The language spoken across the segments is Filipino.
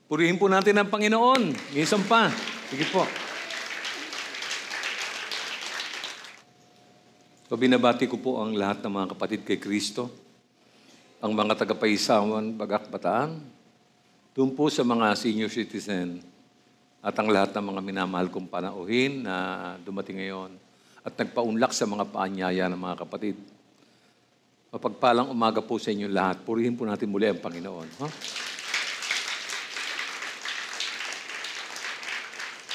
Purihin po natin ang Panginoon. Minsan pa. Sige po. So, binabati ko po ang lahat ng mga kapatid kay Kristo, ang mga tagapaisawan, Bagak, Bataan, doon po sa mga senior citizen, at ang lahat ng mga minamahal kong panauhin na dumating ngayon at nagpaunlak sa mga paanyaya ng mga kapatid. Mapagpalang umaga po sa inyo lahat. Purihin po natin muli ang Panginoon. Huh?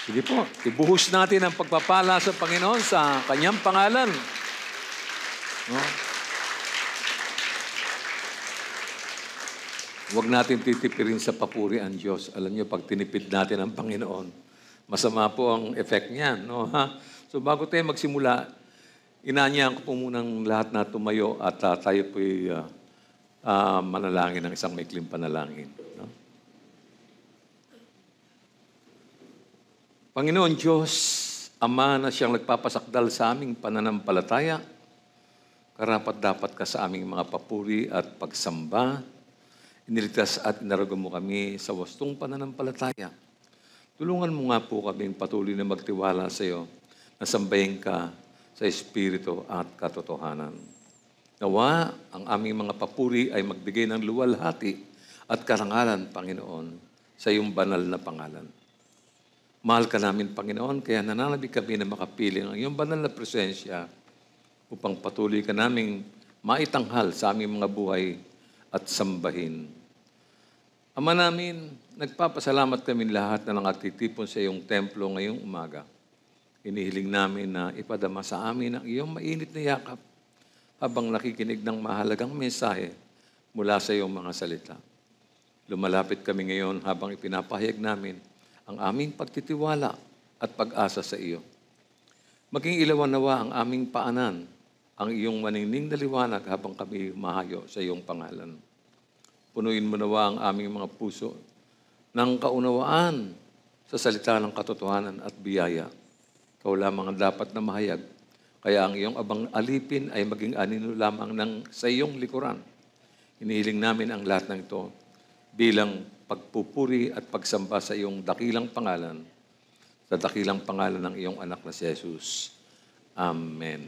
Sige po, ibuhos natin ang pagpapala sa Panginoon sa Kanyang pangalan. No? Huwag natin titipirin sa papuri ang Diyos. Alam niyo, pag tinipid natin ang Panginoon, masama po ang effect niyan. No? Ha? So bago tayo magsimula, inanyahan ko po munang lahat na tumayo at tayo po'y manalangin ng isang maikling panalangin. No? Panginoon Diyos, Ama na siyang nagpapasakdal sa aming pananampalataya, karapat-dapat ka sa aming mga papuri at pagsamba. Iniligtas at inarago mo kami sa wastong pananampalataya. Tulungan mo nga po kaming patuloy na magtiwala sa iyo, na sambahin ka sa Espiritu at katotohanan. Nawa, ang aming mga papuri ay magbigay ng luwalhati at karangalan, Panginoon, sa iyong banal na pangalan. Mahal ka namin, Panginoon, kaya nananabik kami na makapiling ang iyong banal na presensya upang patuloy ka naming maitanghal sa aming mga buhay at sambahin. Ama namin, nagpapasalamat kami lahat na nakatitipon sa iyong templo ngayong umaga. Inihiling namin na ipadama sa amin ang iyong mainit na yakap habang nakikinig ng mahalagang mensahe mula sa iyong mga salita. Lumalapit kami ngayon habang ipinapahayag namin ang aming pagtitiwala at pag-asa sa iyo. Maging ilawan nawa ang aming paanan, ang iyong maningning na liwanag habang kami humahayo sa iyong pangalan. Punuin mo nawa ang aming mga puso ng kaunawaan sa salita ng katotohanan at biyaya. Ikaw lamang ang dapat na mahayag, kaya ang iyong abang alipin ay maging anino lamang sa iyong likuran. Hinihiling namin ang lahat ng ito bilang pagpupuri at pagsamba sa iyong dakilang pangalan, sa dakilang pangalan ng iyong anak na si Jesus. Amen.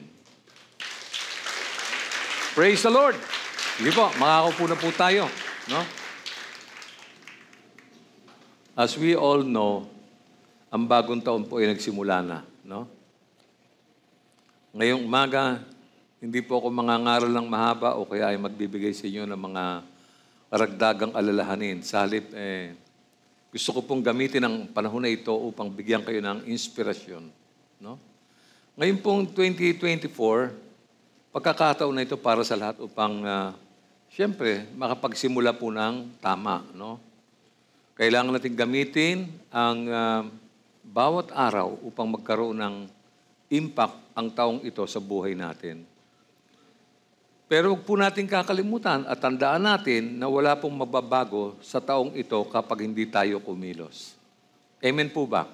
Praise the Lord! Sige po, makakaupo na po tayo. No? As we all know, ang bagong taon po ay nagsimula na. No? Ngayong umaga, hindi po ako mangangaral ng mahaba o kaya ay magbibigay sa inyo ng mga karagdagang alalahanin. Sa halip, gusto ko pong gamitin ang panahon na ito upang bigyan kayo ng inspirasyon. No? Ngayon pong 2024, pagkakataon na ito para sa lahat upang, siyempre, makapagsimula po ng tama. No? Kailangan natin gamitin ang bawat araw upang magkaroon ng impact ang taong ito sa buhay natin. Pero huwag po natin kakalimutan at tandaan natin na wala pong mababago sa taong ito kapag hindi tayo kumilos. Amen po ba?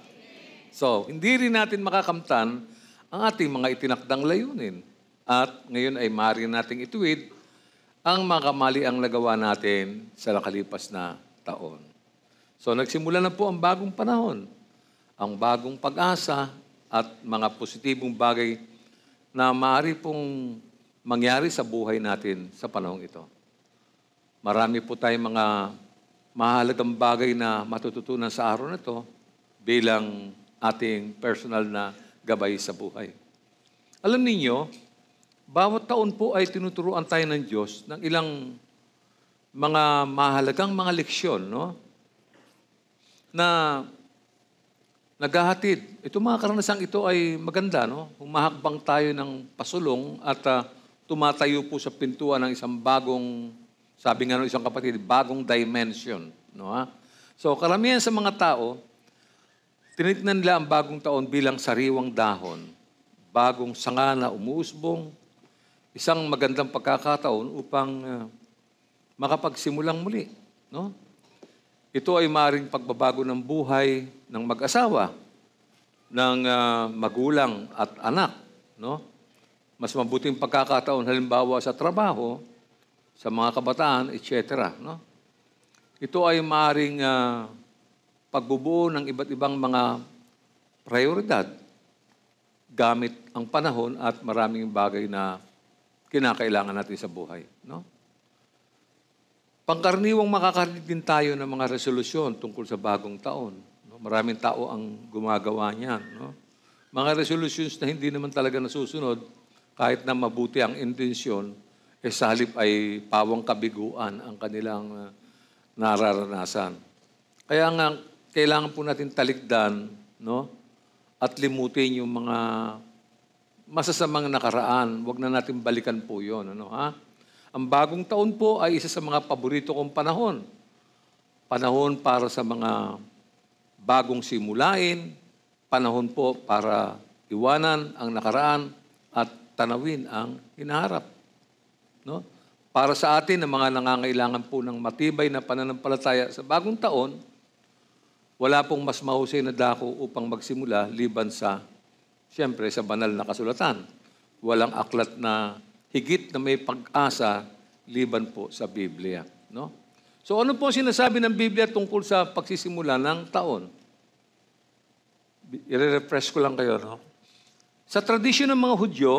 So, hindi rin natin makakamtan ang ating mga itinakdang layunin. At ngayon ay maaari nating ituwid ang mga kamaliang nagawa natin sa nakalipas na taon. So, nagsimula na po ang bagong panahon, ang bagong pag-asa at mga positibong bagay na maaari pong mangyari sa buhay natin sa panahong ito. Marami po tayong mga mahalagang bagay na matututunan sa araw na ito bilang ating personal na gabay sa buhay. Alam ninyo, bawat taon po ay tinuturuan tayo ng Diyos ng ilang mga mahalagang mga leksyon, no? Na naghahatid. Ito mga karanasang ito ay maganda, no? Humahakbang tayo ng pasulong at tumatayo po sa pintuan ng isang bagong, sabi nga ng isang kapatid, bagong dimension. No, ha? So, karamihan sa mga tao, tinitnan nila ang bagong taon bilang sariwang dahon, bagong sanga na umuusbong, isang magandang pagkakataon upang makapagsimulang muli. No? Ito ay maaaring pagbabago ng buhay ng mag-asawa, ng magulang at anak. No? Mas mabuting pagkakataon halimbawa sa trabaho, sa mga kabataan, etc. No? Ito ay maaaring pagbubuo ng iba't ibang mga prioridad gamit ang panahon at maraming bagay na kinakailangan natin sa buhay. No? Pangkaraniwang makakarinig din tayo ng mga resolusyon tungkol sa bagong taon. No? Maraming tao ang gumagawa niyan. No? Mga resolutions na hindi naman talaga nasusunod kahit na mabuti ang intensyon, sa halip ay pawang kabiguan ang kanilang nararanasan. Kaya nga, kailangan po natin talikdan, no? At limutin yung mga masasamang nakaraan. Huwag na natin balikan po yun. Ano, ha? Ang bagong taon po ay isa sa mga paborito kong panahon. Panahon para sa mga bagong simulain, panahon po para iwanan ang nakaraan at tanawin ang hinaharap. No? Para sa atin, ang mga nangangailangan po ng matibay na pananampalataya sa bagong taon, wala pong mas mahusay na dako upang magsimula liban sa, siyempre, sa banal na kasulatan. Walang aklat na higit na may pag-asa liban po sa Biblia. No? So ano po sinasabi ng Biblia tungkol sa pagsisimula ng taon? I-refresh ko lang kayo. No? Sa tradisyon ng mga Hudyo,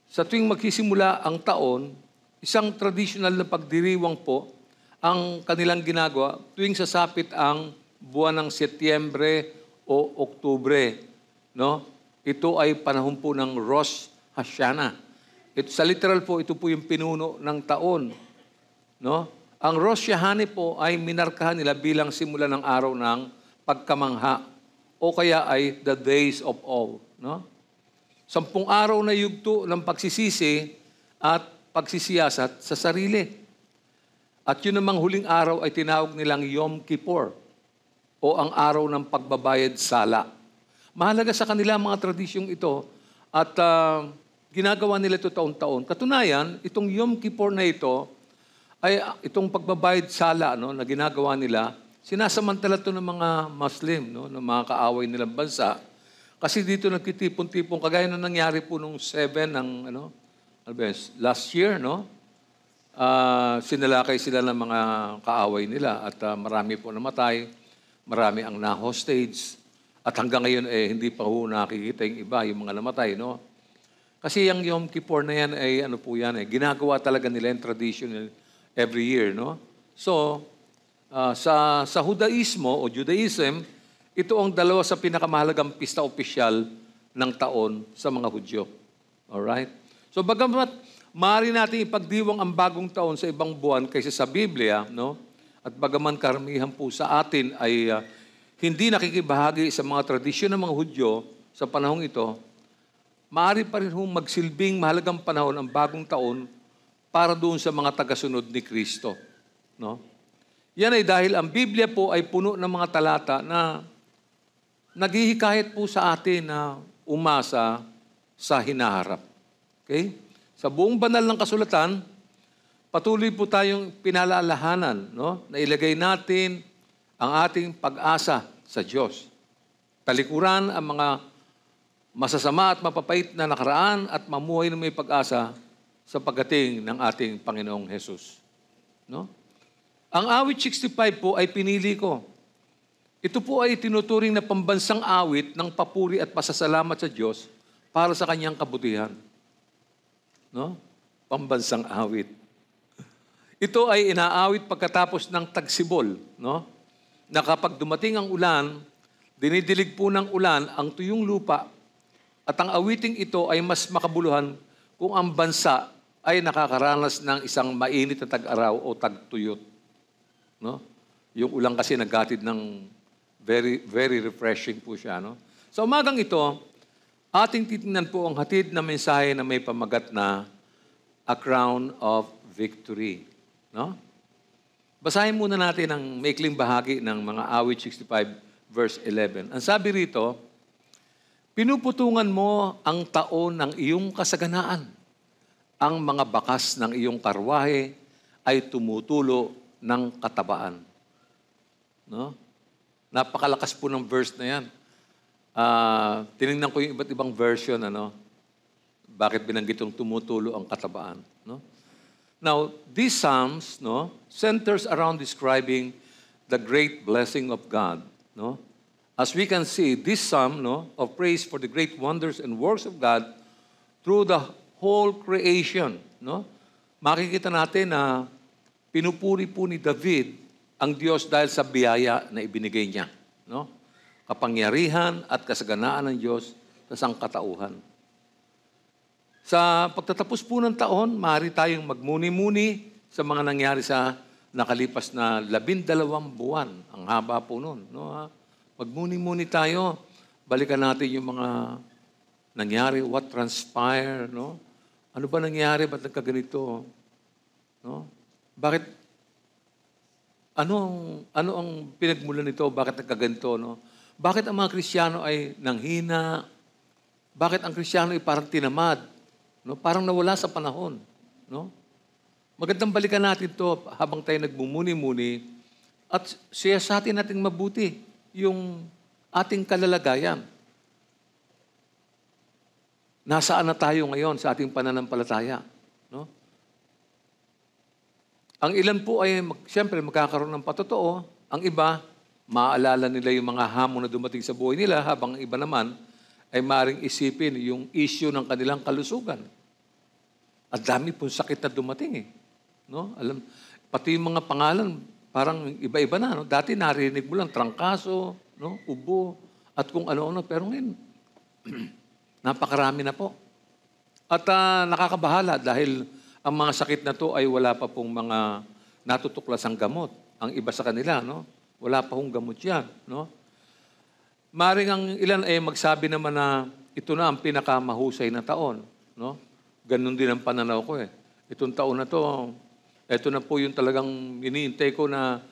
sa tuwing magsisimula ang taon, isang traditional na pagdiriwang po ang kanilang ginagawa tuwing sasapit ang buwan ng Setyembre o Oktubre. No? Ito ay panahon po ng Rosh Hashanah. Sa literal po, ito po yung pinuno ng taon. No? Ang Rosh Hashanah po ay minarkahan nila bilang simula ng araw ng pagkamangha o kaya ay the days of awe. No? 10 araw na yugto ng pagsisisi at pagsisiyasat sa sarili. At yun namang huling araw ay tinawag nilang Yom Kippur o ang araw ng pagbabayad sala. Mahalaga sa kanila mga tradisyong ito at ginagawa nila ito taon-taon. Katunayan, itong Yom Kippur na ito ay itong pagbabayad sala no, na ginagawa nila, sinasamantala ito ng mga Muslim, no, ng mga kaaway nilang bansa. Kasi dito nagtitipon-tipon, kagaya na nangyari po nung 7 ng last year, no? Sinalakay sila ng mga kaaway nila at marami po namatay, marami ang na-hostage at hanggang ngayon hindi pa ho nakikita yung iba, yung mga namatay, no? Kasi yung Yom Kippur na yan ay ginagawa talaga nila yung tradition every year, no? So, sa Judaismo o Judaism, ito ang dalawa sa pinakamahalagang pista opisyal ng taon sa mga Hudyo. Alright? So bagamat maaari natin ipagdiwang ang bagong taon sa ibang buwan kaysa sa Biblia, no? At bagaman karamihan po sa atin ay hindi nakikibahagi sa mga tradisyon ng mga Hudyo sa panahong ito, maaari pa rin magsilbing mahalagang panahon ang bagong taon para doon sa mga tagasunod ni Kristo. No? Yan ay dahil ang Biblia po ay puno ng mga talata na naghihikayat po sa atin na umasa sa hinaharap. Okay? Sa buong banal ng kasulatan, patuloy po tayong pinalalahanan, no? Na ilagay natin ang ating pag-asa sa Diyos. Talikuran ang mga masasama at mapapait na nakaraan at mamuhay na may pag-asa sa pagdating ng ating Panginoong Hesus. No? Ang awit 65 po ay pinili ko. Ito po ay tinuturing na pambansang awit ng papuri at pasasalamat sa Diyos para sa kanyang kabutihan. No? Pambansang awit. Ito ay inaawit pagkatapos ng tagsibol, no? Na kapag dumating ang ulan, dinidilig po ng ulan ang tuyong lupa at ang awiting ito ay mas makabuluhan kung ang bansa ay nakakaranas ng isang mainit na tag-araw o tagtuyot. No? Yung ulan kasi naghatid ng very, very refreshing po siya. No? Sa umagang ito, ating titingnan po ang hatid na mensahe na may pamagat na A Crown of Victory. No? Basahin muna natin ang maikling bahagi ng mga awit 65 verse 11. Ang sabi rito, pinuputungan mo ang taon ng iyong kasaganaan. Ang mga bakas ng iyong karwahe ay tumutulo ng katabaan. No? Napakalakas po ng verse na yan. Tinignan ko yung iba't ibang version, bakit binanggit yung tumutulo ang katabaan. No? Now, these psalms, no, centers around describing the great blessing of God, no? As we can see, this psalm, no, of praise for the great wonders and works of God through the whole creation, no? Makikita natin na pinupuri po ni David ang Diyos dahil sa biyaya na ibinigay niya, no? Kapangyarihan at kasaganaan ng Diyos sa sangkatauhan. Sa pagtatapos po ng taon, maaari tayong magmuni-muni sa mga nangyari sa nakalipas na 12 buwan. Ang haba po nun, no? Magmuni-muni tayo. Balikan natin yung mga nangyari, what transpired, no? Ano ba nangyari? Ba't nagkaganito? No? Bakit? Ano ang pinagmulan nito? Bakit nagkaganito, no? Bakit ang mga Kristiyano ay nanghina? Bakit ang Kristiyano ay parang tinamad? No? Parang nawala sa panahon, no? Magandang balikan natin to habang tayo nagmumuni-muni at siyasatin natin mabuti yung ating kalalagayan. Nasaan na tayo ngayon sa ating pananampalataya? No? Ang ilan po ay, siyempre, magkakaroon ng patotoo. Ang iba, maaalala nila yung mga hamon na dumating sa buhay nila, habang ang iba naman ay maaaring isipin yung issue ng kanilang kalusugan. At dami pong sakit na dumating eh. No? Pati yung mga pangalan, parang iba-iba na. No? Dati narinig mo lang, trangkaso, no? Ubo, at kung ano-ano. Pero ngayon, napakarami na po. At nakakabahala dahil ang mga sakit na to ay wala pa pong mga natutuklasang gamot. Ang iba sa kanila, no? Wala pa pong gamot yan. No? Maring ang ilan ay magsabi naman na ito na ang pinakamahusay na taon. No? Ganun din ang pananaw ko eh. Itong taon na to, ito na po yung talagang iniintay ko na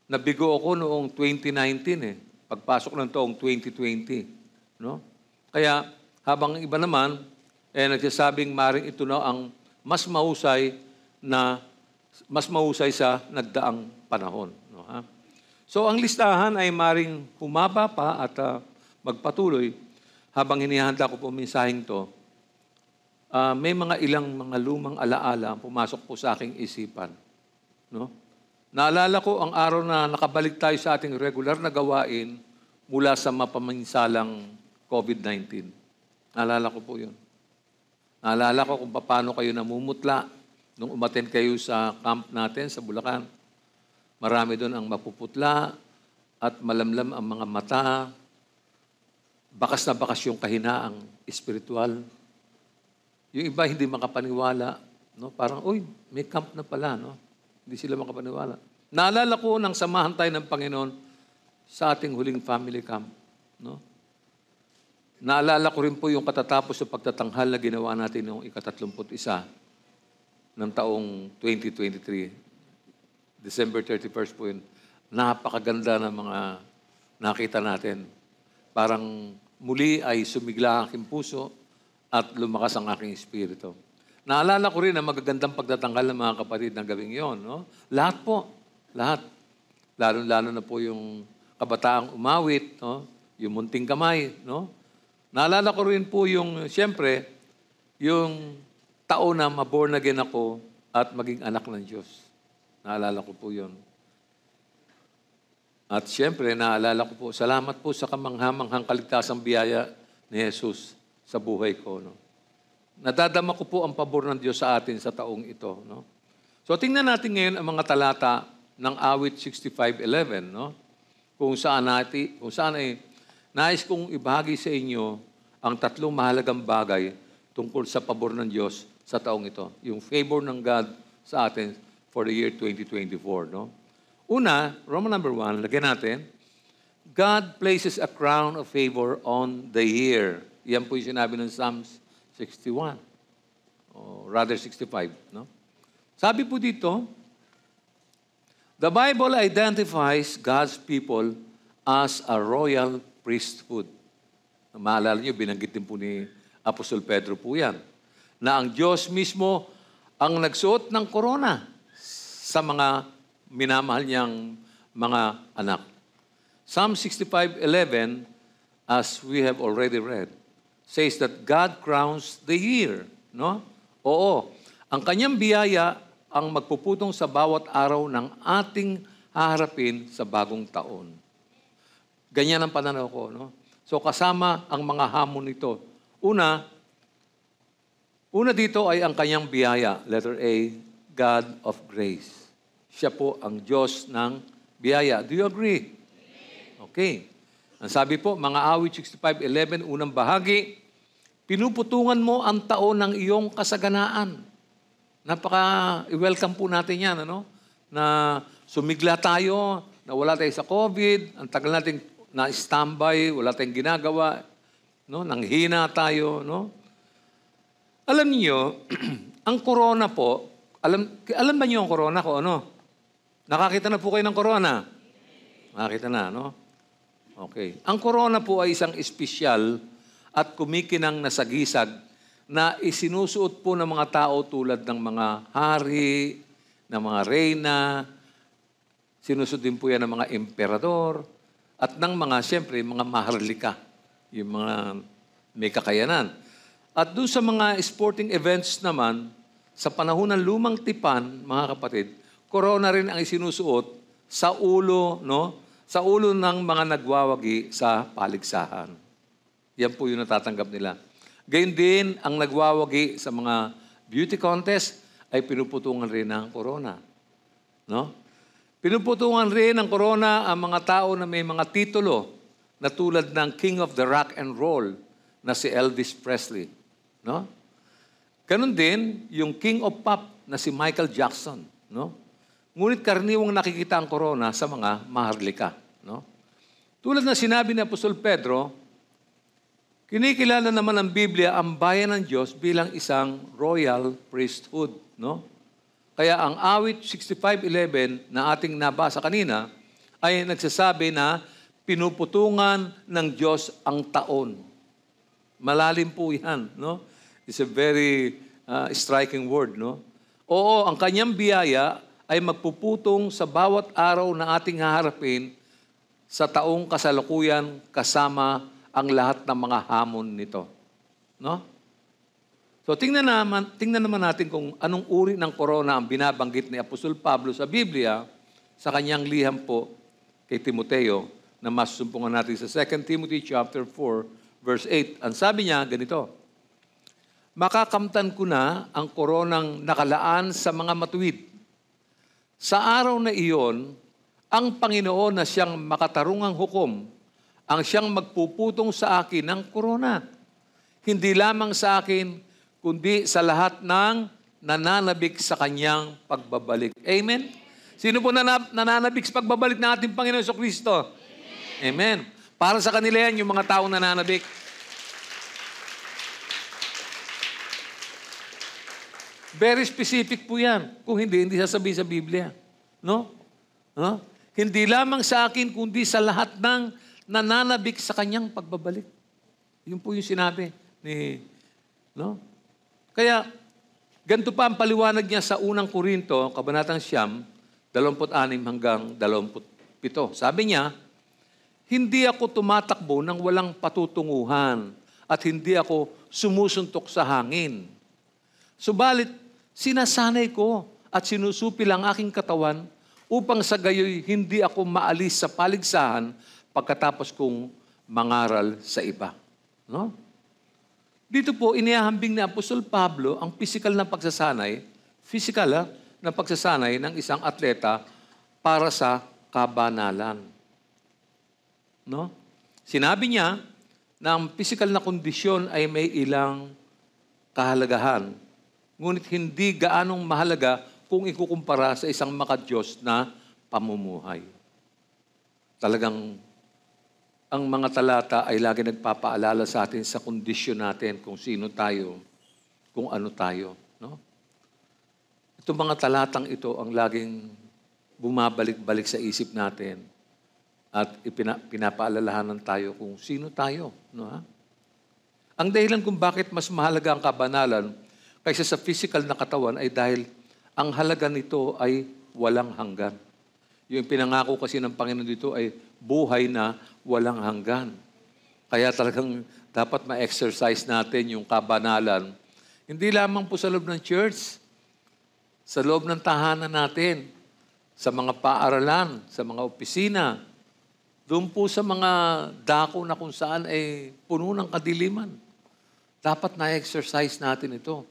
nabigo ako noong 2019 eh. Pagpasok ng taong 2020. No? Kaya habang iba naman, nagsasabing maring ito na ang mas mahusay sa nagdaang panahon. No, ha? So ang listahan ay maring humaba pa at magpatuloy. Habang hinihanda ko po mensaheng to, may mga ilang mga lumang alaala ang pumasok po sa aking isipan. No? Naalala ko ang araw na nakabalik tayo sa ating regular na gawain mula sa mapaminsalang COVID-19. Naalala ko po yun. Naalala ko kung paano kayo namumutla nung umaten kayo sa camp natin sa Bulacan. Marami doon ang mapuputla at malamlam ang mga mata. Bakas na bakas yung kahinaang espiritual. Yung iba hindi makapaniwala. No? Parang, uy, may camp na pala. No? Hindi sila makapaniwala. Naalala ko nang samahan tayo ng Panginoon sa ating huling family camp. No? Naalala ko rin po yung katatapos sa pagtatanghal na ginawa natin noong ika-31 ng taong 2023. December 31st po yun. Napakaganda ng mga nakita natin. Parang muli ay sumigla ang aking puso at lumakas ang aking espiritu. Naalala ko rin ang magagandang pagtatanggal ng mga kapatid ng gabing yon. No? Lahat po. Lahat. Lalo-lalo na po yung kabataang umawit, no? Yung munting kamay. No? Naalala ko rin po yung, siyempre, yung taon na maborn again ako at maging anak ng Diyos. Naalala ko po yun. At siyempre, naalala ko po, salamat po sa kamanghamanghang kaligtasang biyaya ni Jesus sa buhay ko. No? Nadadama ko po ang pabor ng Diyos sa atin sa taong ito. No? So, tingnan natin ngayon ang mga talata ng awit 65:11. No? Kung saan ay nais kong ibahagi sa inyo ang tatlong mahalagang bagay tungkol sa pabor ng Diyos sa taong ito. Yung favor ng God sa atin for the year 2024. No? Una, Roman number 1, lagyan natin, God places a crown of favor on the year. Yan po yung sinabi ng Psalms 61. Or rather 65. No? Sabi po dito, the Bible identifies God's people as a royal priesthood. Maalala niyo, binanggit din po ni Apostol Pedro po yan, na ang Diyos mismo ang nagsuot ng korona sa mga minamahal niyang mga anak. Psalm 65:11, as we have already read, says that God crowns the year. No? Oo, ang kanyang biyaya ang magpuputong sa bawat araw ng ating haharapin sa bagong taon. Ganyan ang pananaw ko, no? So kasama ang mga hamon nito. Una dito ay ang kanyang biyaya. Letter A, God of grace. Siya po ang Diyos ng biyaya. Do you agree? Okay. Ang sabi po, mga awit 65:11, unang bahagi, pinuputungan mo ang taon ng iyong kasaganaan. Napaka-welcome po natin yan, ano? Na sumigla tayo, na wala tayo sa COVID, ang tagal natin na-standby, wala tayong ginagawa, no? Nanghina tayo, no? Alam niyo, ang corona po, alam ba niyo ang corona ko, ano? Nakakita na po kayo ng corona? Nakakita na, no? Okay. Ang corona po ay isang espesyal at kumikinang nasagisag na isinusuot po ng mga tao tulad ng mga hari, ng mga reyna, sinusuot din po yan ng mga emperador, at ng mga, siyempre, mga maharlika, yung mga may kakayanan. At doon sa mga sporting events naman, sa panahon ng lumang tipan, mga kapatid, corona rin ang isinusuot sa ulo, no? Sa ulo ng mga nagwawagi sa paligsahan. Yan po yung natatanggap nila. Gayun din, ang nagwawagi sa mga beauty contest ay pinuputungan rin ng corona. No? Pinuputungan rin ng corona ang mga tao na may mga titulo na tulad ng King of the Rock and Roll na si Elvis Presley. No? Ganon din yung King of Pop na si Michael Jackson. No? Ngunit karaniwang nakikita ang corona sa mga maharlika. No? Tulad na sinabi ni Apostol Pedro, kinikilala naman ng Biblia ang bayan ng Diyos bilang isang royal priesthood. No? Kaya ang awit 65:11 na ating nabasa kanina ay nagsasabi na pinuputungan ng Diyos ang taon. Malalim po yan. No? It's a very striking word. No? Oo, ang kanyang biyaya ay magpuputong sa bawat araw na ating haharapin sa taong kasalukuyan kasama ang lahat ng mga hamon nito. No? So tingnan naman natin kung anong uri ng corona ang binabanggit ni Apostol Pablo sa Biblia sa kanyang liham po kay Timoteo na masusumpungan natin sa 2 Timothy chapter 4 verse 8. Ang sabi niya ganito, makakamtan ko na ang koronang nakalaan sa mga matuwid. Sa araw na iyon, ang Panginoon na siyang makatarungang hukom ang siyang magpuputong sa akin ng korona. Hindi lamang sa akin, kundi sa lahat ng nananabik sa kanyang pagbabalik. Amen? Sino po nananabik sa pagbabalik ng ating Panginoon Jesucristo? Amen. Para sa kanila yan, yung mga taong nananabik. Very specific po yan. Kung hindi sasabihin sa Biblia. No? No? Hindi lamang sa akin, kundi sa lahat ng nananabik sa kanyang pagbabalik. Yun po yung sinabi ni, no? Kaya, ganito pa ang paliwanag niya sa unang Korinto, Kabanatang 9, 26 hanggang 27. Sabi niya, hindi ako tumatakbo ng walang patutunguhan at hindi ako sumusuntok sa hangin. Subalit, sinasanay ko at sinusupil ang aking katawan upang sa gayoy hindi ako maalis sa paligsahan pagkatapos kong mangaral sa iba. No? Dito po, inihahambing ni Apostol Pablo ang physical na pagsasanay ng isang atleta para sa kabanalan. No? Sinabi niya na ang physical na kondisyon ay may ilang kahalagahan, ngunit hindi gaanong mahalaga kung ikukumpara sa isang makadiyos na pamumuhay. Talagang ang mga talata ay lagi nagpapaalala sa atin sa kondisyon natin, kung sino tayo, kung ano tayo. No? Itong mga talatang ito ang laging bumabalik-balik sa isip natin at pinapaalalahanan tayo kung sino tayo. No, ha? Ang dahilan kung bakit mas mahalaga ang kabanalan kaysa sa physical na katawan ay dahil ang halaga nito ay walang hanggan. Yung pinangako kasi ng Panginoon dito ay buhay na walang hanggan. Kaya talagang dapat ma-exercise natin yung kabanalan. Hindi lamang po sa loob ng church, sa loob ng tahanan natin, sa mga paaralan, sa mga opisina, doon po sa mga dako na kung saan ay puno ng kadiliman. Dapat na-exercise natin ito.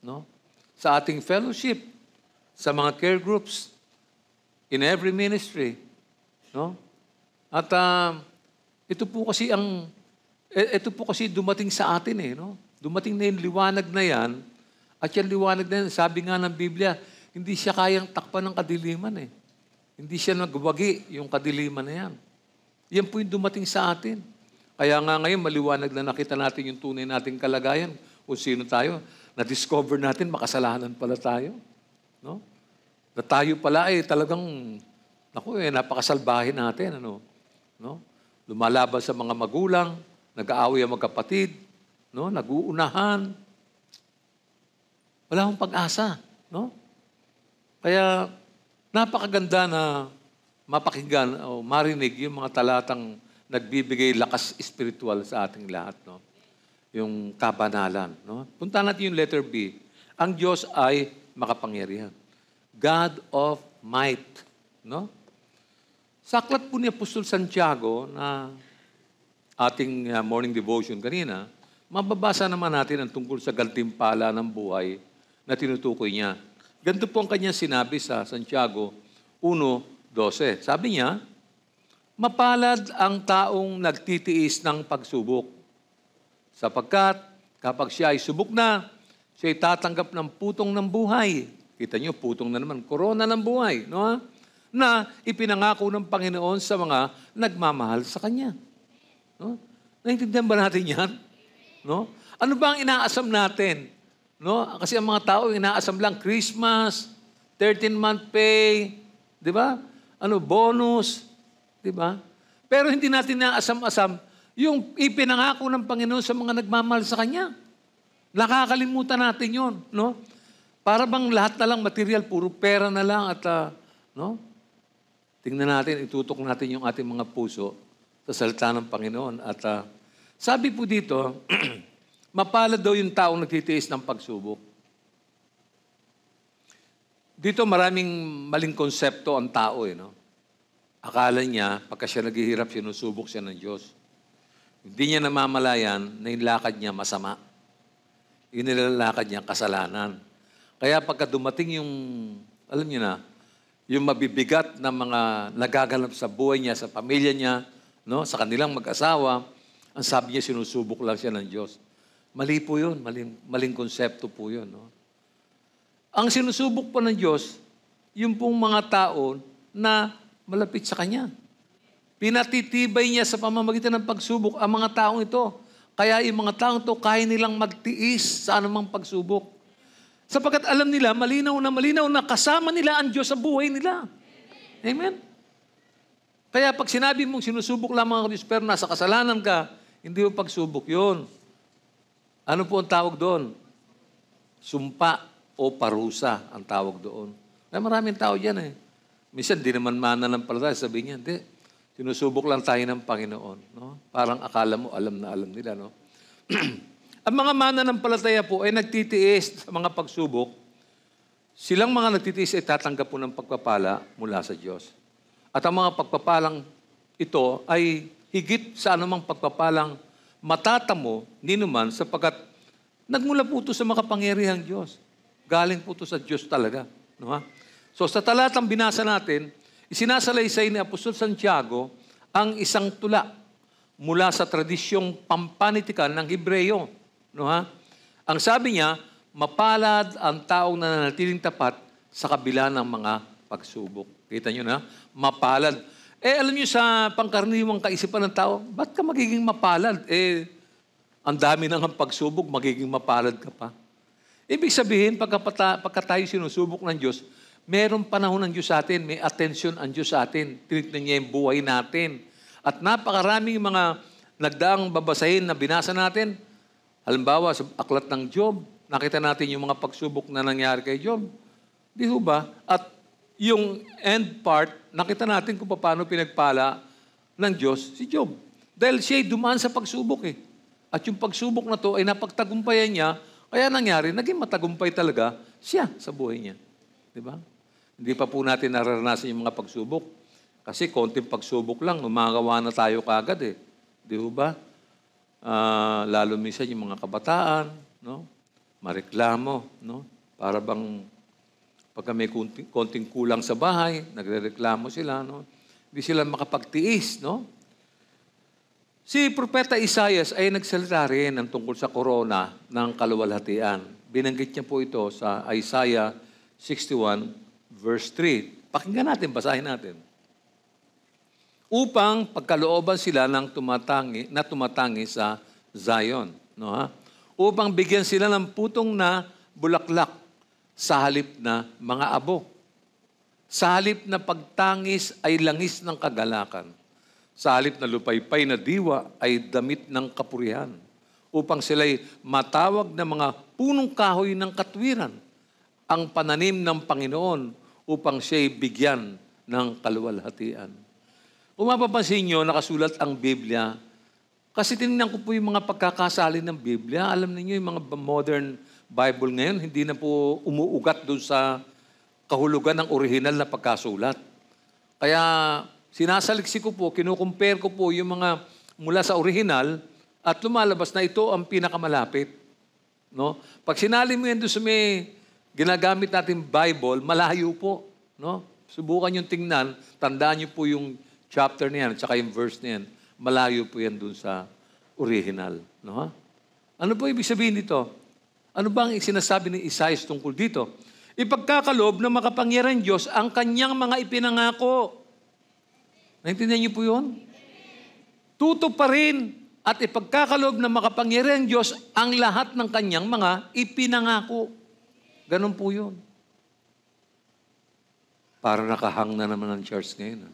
No? Sa ating fellowship, sa mga care groups, in every ministry. No? At ito po kasi dumating sa atin eh. No? Dumating na yung liwanag na yan, at yung liwanag na yan, sabi nga ng Biblia, hindi siya kayang takpan ng kadiliman eh. Hindi siya nagwagi yung kadiliman na yan. Yan po yung dumating sa atin. Kaya nga ngayon, maliwanag na nakita natin yung tunay nating kalagayan. Kung sino tayo, na-discover natin, makasalanan pala tayo. No? Na tayo pala talagang, napakasalbahin natin. Ano? No? Lumalaban sa mga magulang, nag-aaway ang magkapatid, no? Nag-uunahan. Wala akong pag-asa. No? Kaya, napakaganda na mapakinggan o marinig yung mga talatang nagbibigay lakas espiritual sa ating lahat. No? Yung kabanalan. No? Punta natin yung letter B. Ang Diyos ay makapangyarihan. God of might. No? Sa aklat po ni Apostol Santiago na ating morning devotion kanina, mababasa naman natin ang tungkol sa gantimpala ng buhay na tinutukoy niya. Ganito po ang kanya sinabi sa Santiago 1:12. Sabi niya, mapalad ang taong nagtitiis ng pagsubok. Sapagkat kapag siya ay subok na, siya ay tatanggap ng putong ng buhay. Kita niyo, putong na naman, korona ng buhay. No? Na ipinangako ng Panginoon sa mga nagmamahal sa Kanya. No? Naintindihan ba natin yan? No? Ano ba ang inaasam natin? No? Kasi ang mga tao, inaasam lang Christmas, 13-month pay, di ba? Bonus, di ba? Pero hindi natin inaasam-asam yung ipinangako ng Panginoon sa mga nagmamahal sa Kanya. Nakakalimutan natin yun, no? Para bang lahat na lang material, puro pera na lang at, no? Tingnan natin, itutok natin yung ating mga puso sa salita ng Panginoon. At sabi po dito, mapalad daw yung taong nagtitiis ng pagsubok. Dito maraming maling konsepto ang tao. No? Akala niya, pagka siya naghihirap, sinusubok siya ng Diyos. Hindi niya namamalayan na yung lakad niya masama. Yung nilalakad niya kasalanan. Kaya pagka dumating yung, alam niyo na, yung mabibigat na mga nagaganap sa buhay niya, sa pamilya niya, no? Sa kanilang mag-asawa, ang sabi niya, sinusubok lang siya ng Diyos. Mali po yun. Maling konsepto po yun. No? Ang sinusubok po ng Diyos, yung pong mga tao na malapit sa Kanya. Pinatitibay niya sa pamamagitan ng pagsubok ang mga taong ito. Kaya yung mga taong ito, kaya nilang magtiis sa anumang pagsubok. Sapagkat alam nila, malinaw na kasama nila ang Diyos sa buhay nila. Amen? Kaya pag sinabi mong sinusubok lamang ako Diyos, pero nasa kasalanan ka, hindi mo pagsubok yun. Ano po ang tawag doon? Sumpa o parusa ang tawag doon. Kaya maraming tao dyan eh. Minsan, di naman mananampalataya. Sabi niya, hindi. Sinusubok lang tayo ng Panginoon. No? Parang akala mo, alam na alam nila. No? Ang mga mananampalataya po ay nagtitiis sa mga pagsubok. Silang mga nagtitiis ay tatanggap po ng pagpapala mula sa Diyos. At ang mga pagpapalang ito ay higit sa anumang pagpapalang matatamo ni naman sapagkat nagmula po ito sa makapangyarihang Diyos. Galing po ito sa Diyos talaga. No, ha? So sa talatang binasa natin, isinasalaysay ni Apostol Santiago ang isang tula mula sa tradisyong pampanitikan ng Hebreyo. No, ha? Ang sabi niya, mapalad ang taong nananatiling tapat sa kabila ng mga pagsubok. Kita niyo na? Mapalad. Alam niyo sa pangkaraniwang kaisipan ng tao, ba't ka magiging mapalad? Ang dami nang pagsubok, magiging mapalad ka pa. Ibig sabihin, pagka tayo sinusubok ng Diyos, merong panahon ng Diyos sa atin, may attention ang Diyos sa atin. Tinignan niya yung buhay natin. At napakaraming mga nagdaang babasahin na binasa natin. Halimbawa, sa aklat ng Job, nakita natin yung mga pagsubok na nangyari kay Job. Di ho ba? At yung end part, nakita natin kung paano pinagpala ng Diyos si Job. Dahil siya'y dumaan sa pagsubok eh. At yung pagsubok na to ay napagtagumpayan niya, kaya nangyari, naging matagumpay talaga siya sa buhay niya. Di ba? Hindi pa po natin nararanasan yung mga pagsubok. Kasi konting pagsubok lang, gumagawa na tayo kagad eh. Di ba? Lalo minsan yung mga kabataan, no? Mareklamo, no? Para bang pagka may konting kulang sa bahay, nagrereklamo sila, no? Hindi sila makapagtiis, no? Si Propeta Isaias ay nagsalita rin ng tungkol sa corona ng kaluwalhatian. Binanggit niya po ito sa Isaiah 61 verse 3. Pakinggan natin, basahin natin. Upang pagkalooban sila ng tumatangi sa Zion, no ha? Upang bigyan sila ng putong na bulaklak sa halip na mga abo. Sa halip na pagtangis ay langis ng kagalakan. Sa halip na lupaypay na diwa ay damit ng kapurihan. Upang sila'y matawag na mga punong kahoy ng katwiran. Ang pananim ng Panginoon upang siya'y bigyan ng kaluwalhatian. Kung mapapansin nyo, nakasulat ang Biblia. Kasi tinignan ko po yung mga pagkakasali ng Biblia. Alam niyo yung mga modern Bible ngayon, hindi na po umuugat doon sa kahulugan ng original na pagkasulat. Kaya sinasaliksi ko po, kinukumpare ko po yung mga mula sa original at lumalabas na ito ang pinakamalapit. No? Pag sinali mo yan doon sa may ginagamit natin Bible, malayo po. No? Subukan yung tingnan, tandaan niyo po yung chapter na yan at saka yung verse na yan. Malayo po yan doon sa original. No? Ano po ibig sabihin dito? Ano bang sinasabi ni Isaiah tungkol dito? Ipagkakalob na makapangyarihan Diyos ang kanyang mga ipinangako. Naintindihan niyo po yun? Tutuparin at ipagkakalob na makapangyarihan Diyos ang lahat ng kanyang mga ipinangako. Ganun po yun. Para nakahang na naman ang church ngayon.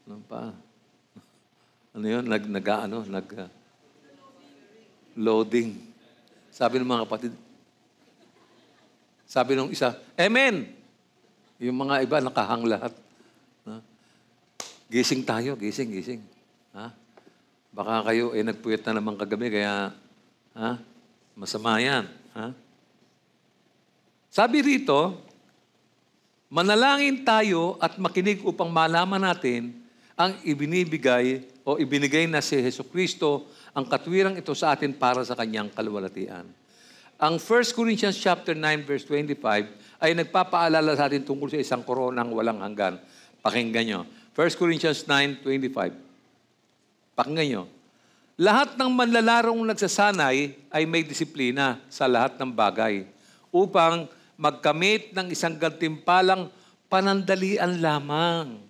Ano pa? Ano yun? Loading. Sabi ng mga kapatid, sabi ng isa, Amen! Yung mga iba, nakahang lahat. Ha? Gising tayo, gising. Ha? Baka kayo, nagpuyat na naman kagabi, kaya, masama yan. Ha? Sabi rito, manalangin tayo at makinig upang malaman natin ang ibinigay na si Jesucristo, ang katwirang ito sa atin para sa kanyang kaluwalhatian. Ang 1 Corinthians chapter 9 verse 25 ay nagpapaalala sa atin tungkol sa isang koronang walang hanggan. Pakinggan nyo. 1 Corinthians 9:25. Pakinggan nyo. Lahat ng manlalarong nagsasanay ay may disiplina sa lahat ng bagay upang magkamit ng isang gantimpalang panandalian lamang.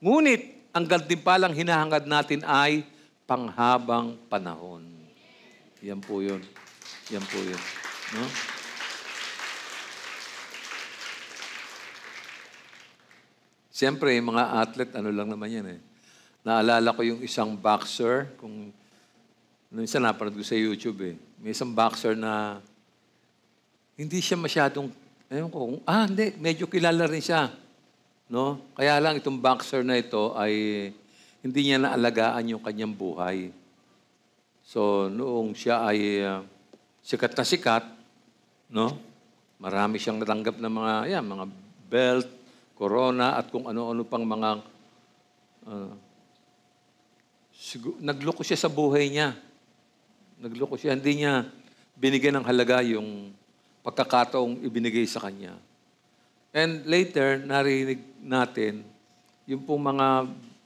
Ngunit, ang gantimpalang hinahangad natin ay panghabang panahon. Yan po yun. Yan po yun. No? Siyempre, mga athlete, ano lang naman yan eh. Naalala ko yung isang boxer, kung minsan napanood ko sa YouTube eh. May isang boxer na hindi siya masyadong, hindi, medyo kilala rin siya. No? Kaya lang itong boxer na ito ay hindi niya naalagaan yung kanyang buhay. So, noong siya ay sikat na sikat, no? Marami siyang natanggap na mga belt, corona, at kung ano-ano pang mga nagloko siya sa buhay niya. Nagloko siya. Hindi niya binigyan ng halaga yung pagkakataong ibinigay sa kanya. And later, narinig natin, yung pong mga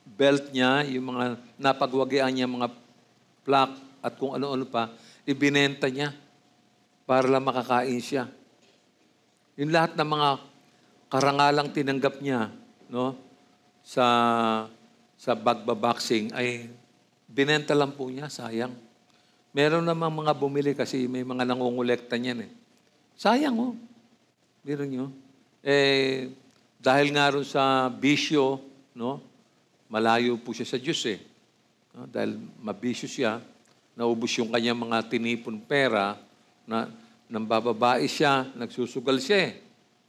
belt niya, yung mga napagwagian niya, mga plaque, at kung ano-ano pa, ibinenta niya para lang makakain siya. Yung lahat ng mga karangalang tinanggap niya, no, sa pagbaboxing ay binenta lang po niya, sayang. Meron namang mga bumili kasi may mga nangongolekta niyan eh. Sayang oh. Meron nyo. Dahil nga rin sa bisyo, no, malayo po siya sa Diyos eh. No, dahil mabisyo siya, naubos yung kanyang mga tinipon pera, nang bababae siya, nagsusugal siya eh.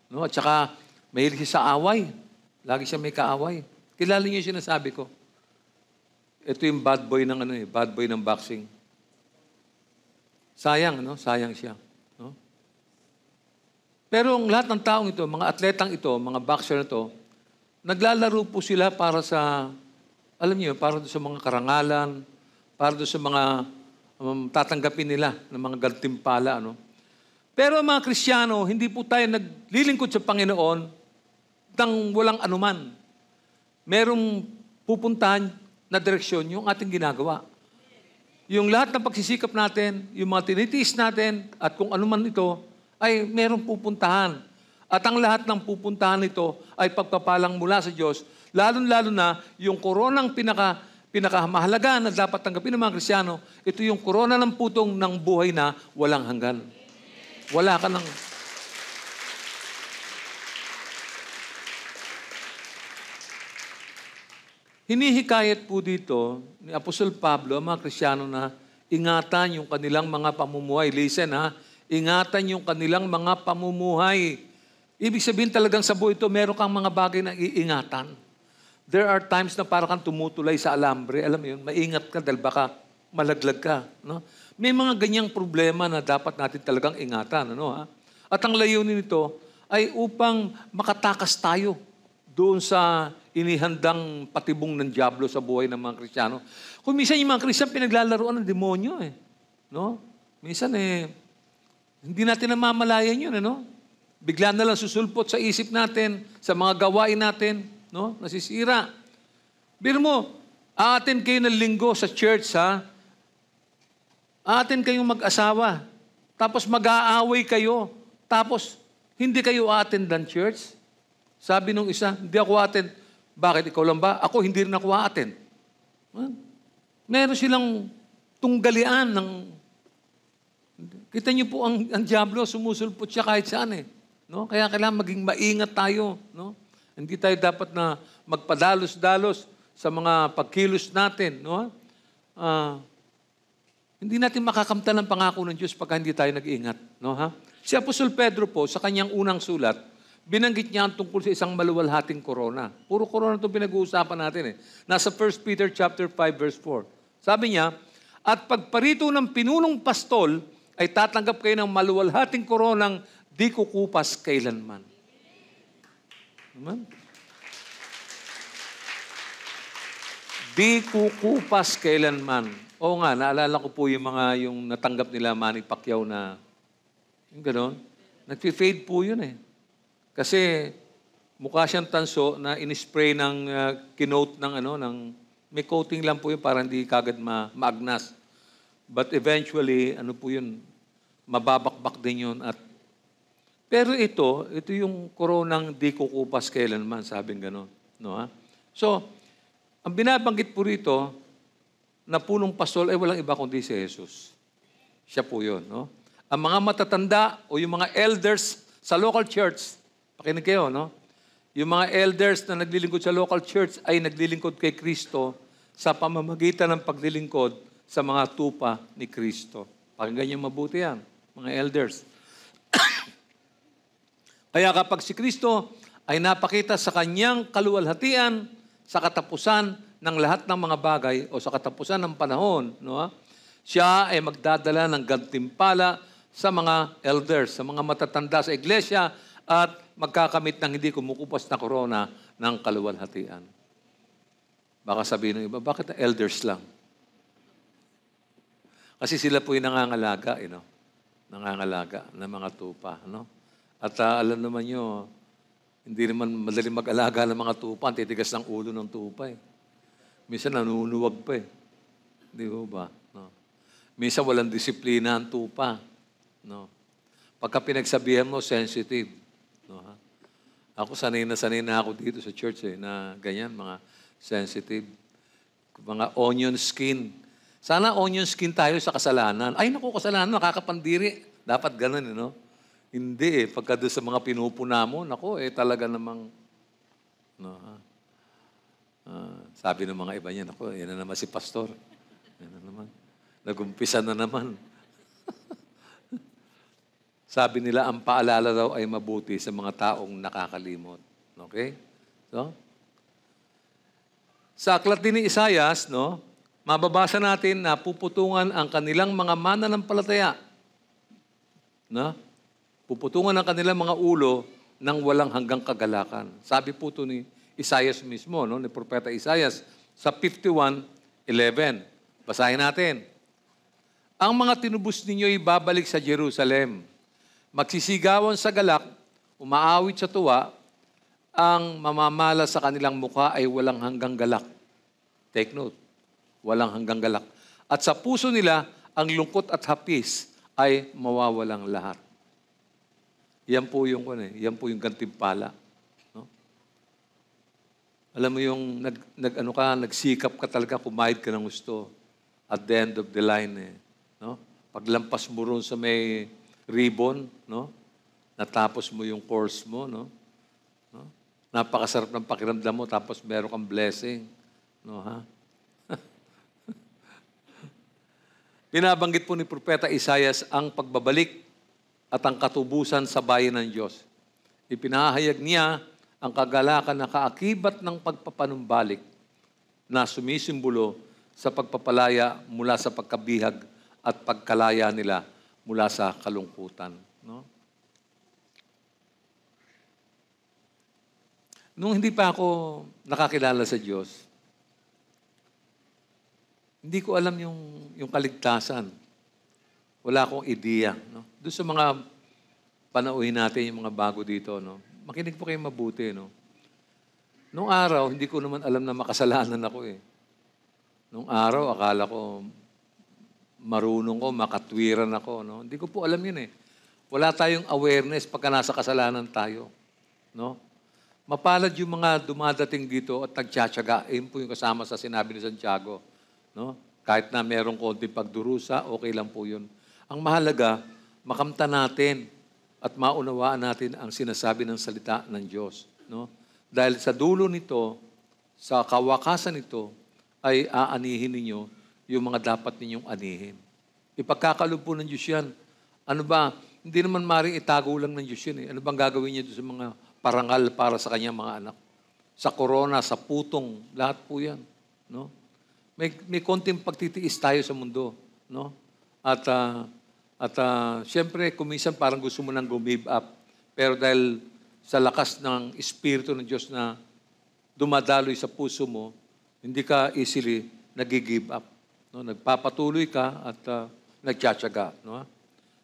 No, at saka, mahilig siya sa away. Lagi siya may kaaway. Kilala niyo yung sinasabi ko. Ito yung bad boy ng boxing. Sayang, no? Sayang siya. No? Pero ang lahat ng taong ito, mga atletang ito, mga boxer na ito, naglalaro po sila para sa, alam niyo, para doon sa mga karangalan, para doon sa mga tatanggapin nila ng mga gantimpala. Ano? Pero mga Kristiyano, hindi po tayo naglilingkod sa Panginoon nang walang anuman. Merong pupuntahan na direksyon yung ating ginagawa. Yung lahat ng pagsisikap natin, yung mga tinitiis natin, at kung anuman ito, ay merong pupuntahan. At ang lahat ng pupuntahan nito ay pagpapalang mula sa Diyos, lalo-lalo na yung koronang pinakamahalaga na dapat tanggapin ng mga Kristiyano, ito yung korona ng putong ng buhay na walang hanggan. Wala ka nang... Hinihikayat po dito ni Apostol Pablo ang mga Kristiyano na ingatan yung kanilang mga pamumuhay. Listen ha, ingatan yung kanilang mga pamumuhay. Ibig sabihin talagang sa buhay ito, meron kang mga bagay na iingatan. There are times na parang kang tumutulay sa alambre. Alam mo yun, maingat ka dahil baka malaglag ka. No? May mga ganyang problema na dapat natin talagang ingatan. Ano, ha? At ang layunin nito ay upang makatakas tayo doon sa inihandang patibong ng dyablo sa buhay ng mga Kristiyano. Kung minsan yung mga Kristiyano pinaglalaroan ng demonyo eh. No? Minsan hindi natin namamalayan yun. Ano? Bigla na lang susulpot sa isip natin, sa mga gawain natin, no? Nasisira. Biro mo, aatin kayo ng linggo sa church, ha? Aatin kayong mag-asawa. Tapos mag-aaway kayo. Tapos hindi kayo aatin ng church. Sabi nung isa, hindi ako aatin. Bakit? Ikaw lang ba? Ako, hindi rin ako aatin. Meron silang tunggalian ng... Kita niyo po ang dyablo, sumusulpot siya kahit saan eh. No? Kaya kailangan maging maingat tayo. No? Hindi tayo dapat na magpadalos-dalos sa mga pagkilos natin. No? Hindi natin makakamtan ang pangako ng Diyos pagka hindi tayo nag-iingat. No, ha? Si Apostol Pedro po, sa kanyang unang sulat, binanggit niya ang tungkol sa isang maluwalhating korona. Puro korona itong pinag-uusapan natin eh. Nasa 1 Peter chapter 5, verse 4. Sabi niya, at pagparito ng pinunong pastol, ay tatanggap kayo ng maluwalhating koronang di kukupas kailanman. Amen? Di kukupas kailanman. Oo nga, naalala ko po yung mga yung natanggap nila Manny Pacquiao na yung gano'n. Nag-fade po yun eh. Kasi mukha siyang tanso na in-spray ng kinote ng may coating lang po yun para hindi kagad maagnas. But eventually, po yun, mababakbak din yun. Pero ito yung koronang di kukupas kailanman, sabing gano'n. No, ha? So, ang binabanggit po rito, na punong pastol ay walang iba kundi si Jesus. Siya po yun. No? Ang mga matatanda o yung mga elders sa local church, pakinig kayo, no? Yung mga elders na naglilingkod sa local church ay naglilingkod kay Kristo sa pamamagitan ng paglilingkod sa mga tupa ni Kristo. Pakinggan niyo mabuti yan, mga elders. Kaya kapag si Kristo ay napakita sa kanyang kaluwalhatian, sa katapusan ng lahat ng mga bagay o sa katapusan ng panahon, no? Siya ay magdadala ng gantimpala sa mga elders, sa mga matatanda sa iglesia at magkakamit ng hindi kumukupas na korona ng kaluwalhatian. Baka sabihin ng iba, bakit elders lang? Kasi sila po yung nangangalaga, nangangalaga ng mga tupa. No? At alam naman nyo, hindi naman madaling mag-alaga ng mga tupa, ang titigas ng ulo ng tupa eh. Minsan nanunuwag pa eh. Di ba? No. Minsan walang disiplina ang tupa. No. Pagka pinagsabihan mo, sensitive. No, ha? Ako sanay na ako dito sa church eh, na ganyan, mga sensitive. Mga onion skin. Sana onion skin tayo sa kasalanan. Ay naku, kasalanan, nakakapandiri. Dapat ganun, no? Hindi eh. Pagka doon sa mga pinupuna mo, naku, talaga namang, no, ha? Sabi ng mga iba niya, naku, yan na naman si pastor. Yan na naman. Nagumpisa na naman. Sabi nila, ang paalala daw ay mabuti sa mga taong nakakalimot. Okay? So, sa aklat din ni Isaias, no, mababasa natin na puputungan ang kanilang mga mananampalataya. No? Puputungan ng kanilang mga ulo ng walang hanggang kagalakan. Sabi po ito ni Isaias mismo, no? Ni Propeta Isaias sa 51:11. Basahin natin. Ang mga tinubos ninyo ibabalik sa Jerusalem. Magsisigawan sa galak, umaawit sa tuwa, ang mamamala sa kanilang mukha ay walang hanggang galak. Take note, walang hanggang galak. At sa puso nila, ang lungkot at hapis ay mawawalang lahat. Yan po yung gantimpala. No? Alam mo yung nagsikap ka talaga, kumayad ka ng gusto at the end of the line. No? Paglampas mo ron sa may ribbon, no? Natapos mo yung course mo, no? Napakasarap ng pakiramdam mo tapos meron kang blessing. No, ha? Binabanggit po ni Propeta Isaias ang pagbabalik at ang katubusan sa bayan ng Diyos. Ipinahayag niya ang kagalakan na kaakibat ng pagpapanumbalik na sumisimbolo sa pagpapalaya mula sa pagkabihag at pagkalaya nila mula sa kalungkutan. No? Nung hindi pa ako nakakilala sa Diyos, hindi ko alam yung kaligtasan. Wala akong ideya. No? Doon sa mga panauhin natin, yung mga bago dito, no? Makinig po kayo mabuti. No? Nung araw, hindi ko naman alam na makasalanan ako eh. Nung araw, akala ko marunong ko, makatwiran ako. No? Hindi ko po alam yun eh. Wala tayong awareness pagka nasa kasalanan tayo. No? Mapalad yung mga dumadating dito at nagtsatsaga. Ayun po yung kasama sa sinabi ni Santiago. No? Kahit na merong konting pagdurusa, okay lang po yun. Ang mahalaga, makamta natin at maunawaan natin ang sinasabi ng salita ng Diyos. No? Dahil sa dulo nito, sa kawakasan nito, ay aanihin ninyo yung mga dapat ninyong anihin. Ipagkakalob po ng Diyos yan. Ano ba? Hindi naman maring itago lang ng Diyos yun. Ano bang gagawin niya sa mga parangal para sa kanyang mga anak? Sa korona, sa putong, lahat po yan. No? May konting pagtitiis tayo sa mundo. No? At siyempre, kuminsan parang gusto mo nang give up. Pero dahil sa lakas ng Espiritu ng Diyos na dumadaloy sa puso mo, hindi ka easily nag-give up. No? Nagpapatuloy ka at nagtsatsaga. No?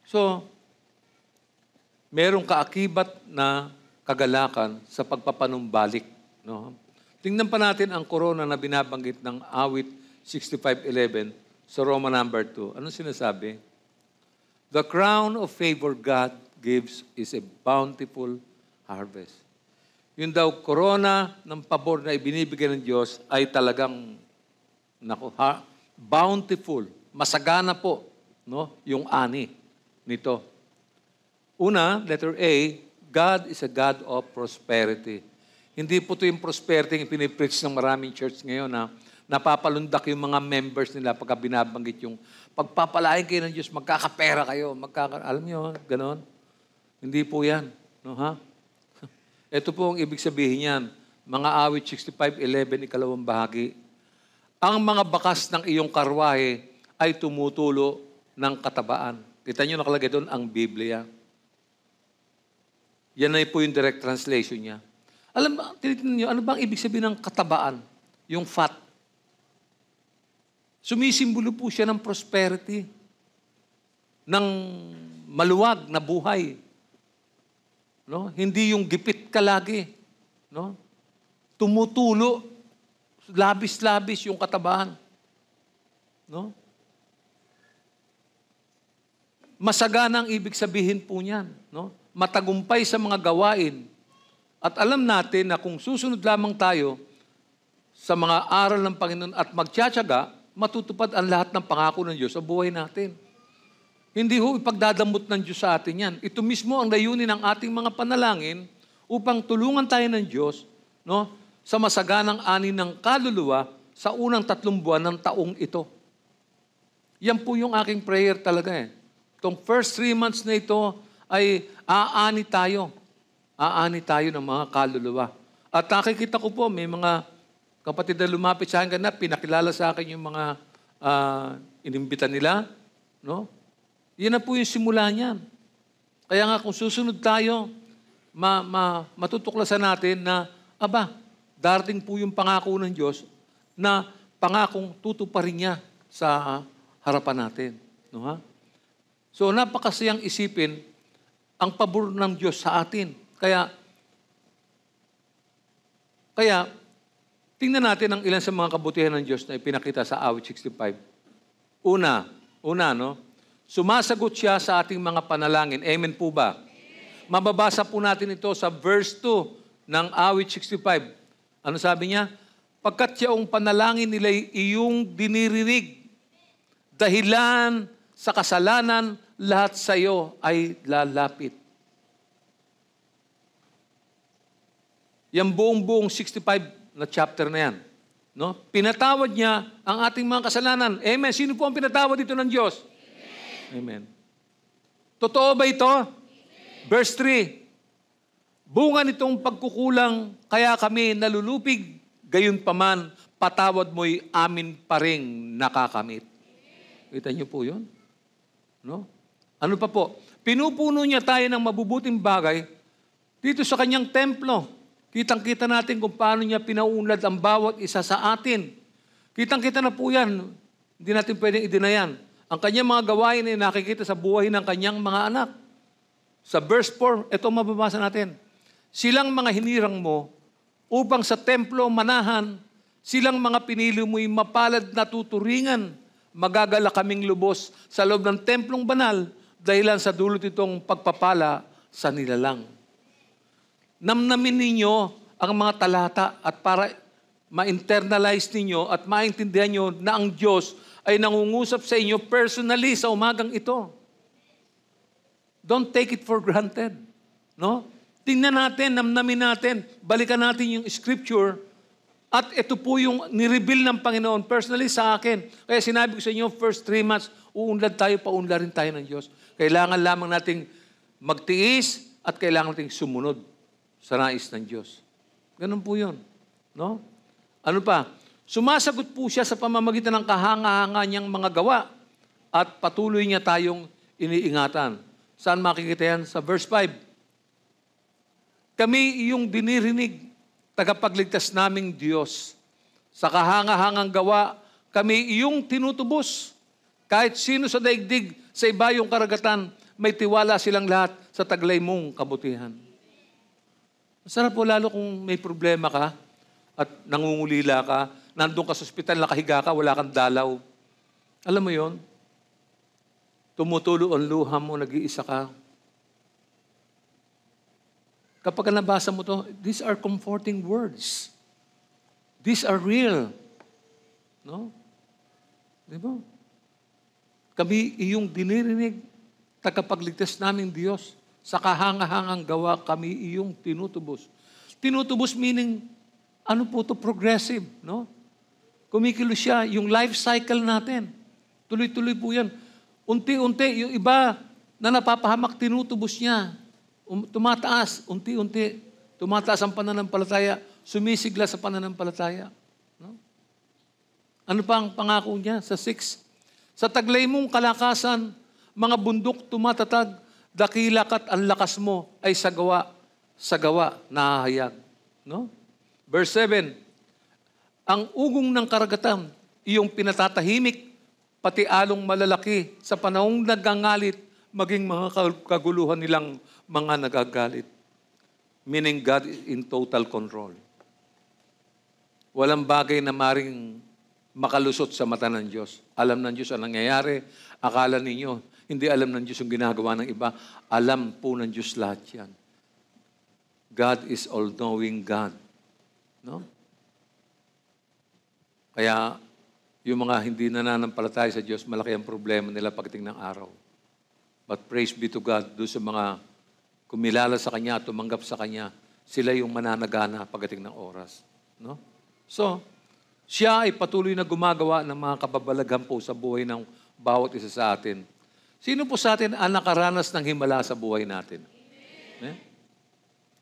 So, merong kaakibat na kagalakan sa pagpapanumbalik. No? Tingnan pa natin ang corona na binabanggit ng awit 65:11 sa Roma number 2. Anong sinasabi? The crown of favor God gives is a bountiful harvest. Yung daw corona ng pabor na ibinibigay ng Diyos ay talagang bountiful, masagana po, no? Yung ani nito. Una, letter A, God is a God of prosperity. Hindi po ito yung prosperity yung pinipreach ng maraming church ngayon na napapalundak yung mga members nila pagka binabanggit yung pagpapalain kayo ng Diyos, magkakapera kayo, alam nyo, ganon. Hindi po yan. No, ha? Ito po ang ibig sabihin yan. Mga awit 65:11, ikalawang bahagi. Ang mga bakas ng iyong karwahe ay tumutulo ng katabaan. Kita nyo nakalagay doon ang Biblia. Yan na po yung direct translation niya. Alam ba, tinitingnan nyo, ano bang ibig sabihin ng katabaan? Yung fat. Sumisimbolo po siya ng prosperity, ng maluwag na buhay. No? Hindi yung gipit ka lagi. No? Tumutulo, labis-labis yung katabaan. No? Masagana ang ibig sabihin po niyan. No? Matagumpay sa mga gawain. At alam natin na kung susunod lamang tayo sa mga aral ng Panginoon at magtsatsaga, matutupad ang lahat ng pangako ng Diyos sa buhay natin. Hindi ho ipagdadamot ng Diyos sa atin yan. Ito mismo ang layunin ng ating mga panalangin upang tulungan tayo ng Diyos, no, sa masaganang ani ng kaluluwa sa unang 3 buwan ng taong ito. Yan po yung aking prayer talaga eh. Itong first 3 months na ito ay aani tayo. Aani tayo ng mga kaluluwa. At nakikita ko po, may mga kapatid na lumapit sa akin na pinakilala sa akin yung mga inimbitan nila. No? Yan na po yung simula niyan. Kaya nga kung susunod tayo, matutuklasan natin na, darating po yung pangako ng Diyos na pangakong tutuparin niya sa harapan natin. No, ha? So, napakasayang isipin ang pabor ng Diyos sa atin. Kaya, tingnan natin ang ilan sa mga kabutihan ng Diyos na ipinakita sa awit 65. Una, no? Sumasagot siya sa ating mga panalangin. Amen po ba? Amen. Mababasa po natin ito sa verse 2 ng awit 65. Ano sabi niya? Pagkat siyang panalangin nila iyong dinirinig, dahilan sa kasalanan, lahat sa iyo ay lalapit. Yung buong 65 na chapter na yan. No? Pinatawad niya ang ating mga kasalanan. Amen. Sino po ang pinatawad dito ng Diyos? Amen. Totoo ba ito? Amen. Verse 3. Bunga nitong pagkukulang, kaya kami nalulupig, gayon paman, patawad mo'y amin pa ring nakakamit. Kita niyo po yun? No? Ano pa po? Pinupuno niya tayo ng mabubuting bagay dito sa kanyang templo. Kitang-kita natin kung paano niya pinaunlad ang bawat isa sa atin. Kitang-kita na po yan. Hindi natin pwedeng idinayan. Ang kanyang mga gawain ay nakikita sa buhay ng kanyang mga anak. Sa verse 4, ito mababasa natin. Silang mga hinirang mo upang sa templo manahan, silang mga pinili mo'y mapalad na tuturingan. Magagala kaming lubos sa loob ng templong banal dahilan sa dulot itong pagpapala sa nilalang. Namnamin ninyo ang mga talata at para ma-internalize ninyo at maintindihan nyo na ang Diyos ay nangungusap sa inyo personally sa umagang ito. Don't take it for granted. No? Tingnan natin, namnamin natin, balikan natin yung scripture at ito po yung nireveal ng Panginoon personally sa akin. Kaya sinabi ko sa inyo, first 3 months, uunlad tayo, paunlarin tayo ng Diyos. Kailangan lamang nating magtiis at kailangan nating sumunod sa nais ng Diyos. Ganun po yun. No? Ano pa? Sumasagot po siya sa pamamagitan ng kahanga-hanga niyang mga gawa at patuloy niya tayong iniingatan. Saan makikita yan? Sa verse 5. Kami iyong dinirinig, tagapagligtas naming Diyos. Sa kahanga-hangang gawa, kami iyong tinutubos. Kahit sino sa daigdig, sa ibayong karagatan, may tiwala silang lahat sa taglay mong kabutihan. Masarap po lalo kung may problema ka at nangungulila ka, nandun ka sa ospital, nakahiga ka, wala kang dalaw. Alam mo yon? Tumutulo ang luha mo, nag-iisa ka. Kapag nabasa mo to, these are comforting words. These are real. No? Di ba? Kami iyong dinirinig, tagapagligtas naming Diyos. Sa kahanga-hangang gawa, kami iyong tinutubos. Tinutubos meaning, ano po to progressive, no? Kumikilos siya, yung life cycle natin. Tuloy-tuloy po yan. Unti-unti, yung iba na napapahamak, tinutubos niya. Tumataas, unti-unti. Tumataas ang pananampalataya, sumisigla sa pananampalataya. No? Ano pa ang pangako niya? Sa 6. Sa taglay mong kalakasan, mga bundok tumatatag, dakila't ang lakas mo ay sa gawa, nahahayag. No? Verse 7. Ang ugong ng karagatan, iyong pinatatahimik, pati along malalaki sa panahong nagangalit, maging mga kaguluhan nilang mga nagagalit. Meaning God is in total control. Walang bagay na maring makalusot sa mata ng Diyos. Alam ng Diyos ang nangyayari. Akala ninyo, hindi alam ng Diyos yung ginagawa ng iba. Alam po ng Diyos lahat yan. God is all-knowing God. No? Kaya, yung mga hindi nananampalataya sa Diyos, malaki ang problema nila pagdating ng araw. But praise be to God, doon sa mga kumilala sa Kanya at tumanggap sa Kanya, sila yung mananagana pagdating ng oras. No? So, siya ay patuloy na gumagawa ng mga kababalaghan po sa buhay ng bawat isa sa atin. Sino po sa atin ang nakaranas ng himala sa buhay natin? Eh?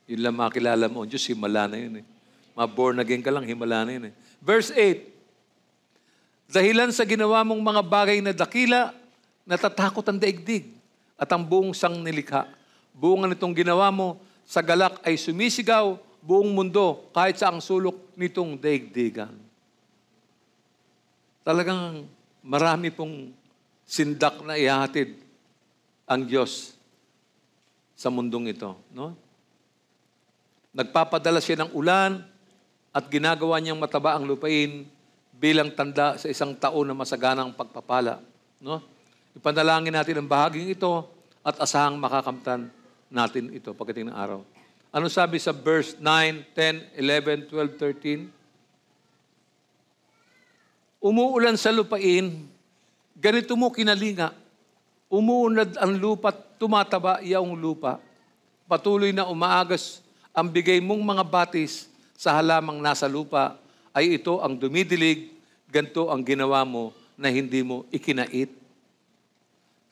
Yun lang makilala mo, Diyos, himala na yun. Ma-born again ka lang, himala na yun. Verse 8. Dahilan sa ginawa mong mga bagay na dakila, natatakot ang daigdig at ang buong sangnilikha. Bunga nitong ginawa mo, sa galak ay sumisigaw buong mundo kahit sa ang sulok nitong daigdigan. Talagang marami pong sindak na ihahatid ang Diyos sa mundong ito. No? Nagpapadala siya ng ulan at ginagawa niyang mataba ang lupain bilang tanda sa isang taon na masaganang pagpapala. No? Ipanalangin natin ang bahaging ito at asahang makakamtan natin ito pagdating ng araw. Ano sabi sa verse 9, 10, 11, 12, 13? Umuulan sa lupain, ganito mo kinalinga. Umuunlad ang lupa, tumataba iyong lupa. Patuloy na umaagas ang bigay mong mga batis sa halamang nasa lupa, ay ito ang dumidilig, ganito ang ginawa mo na hindi mo ikinait.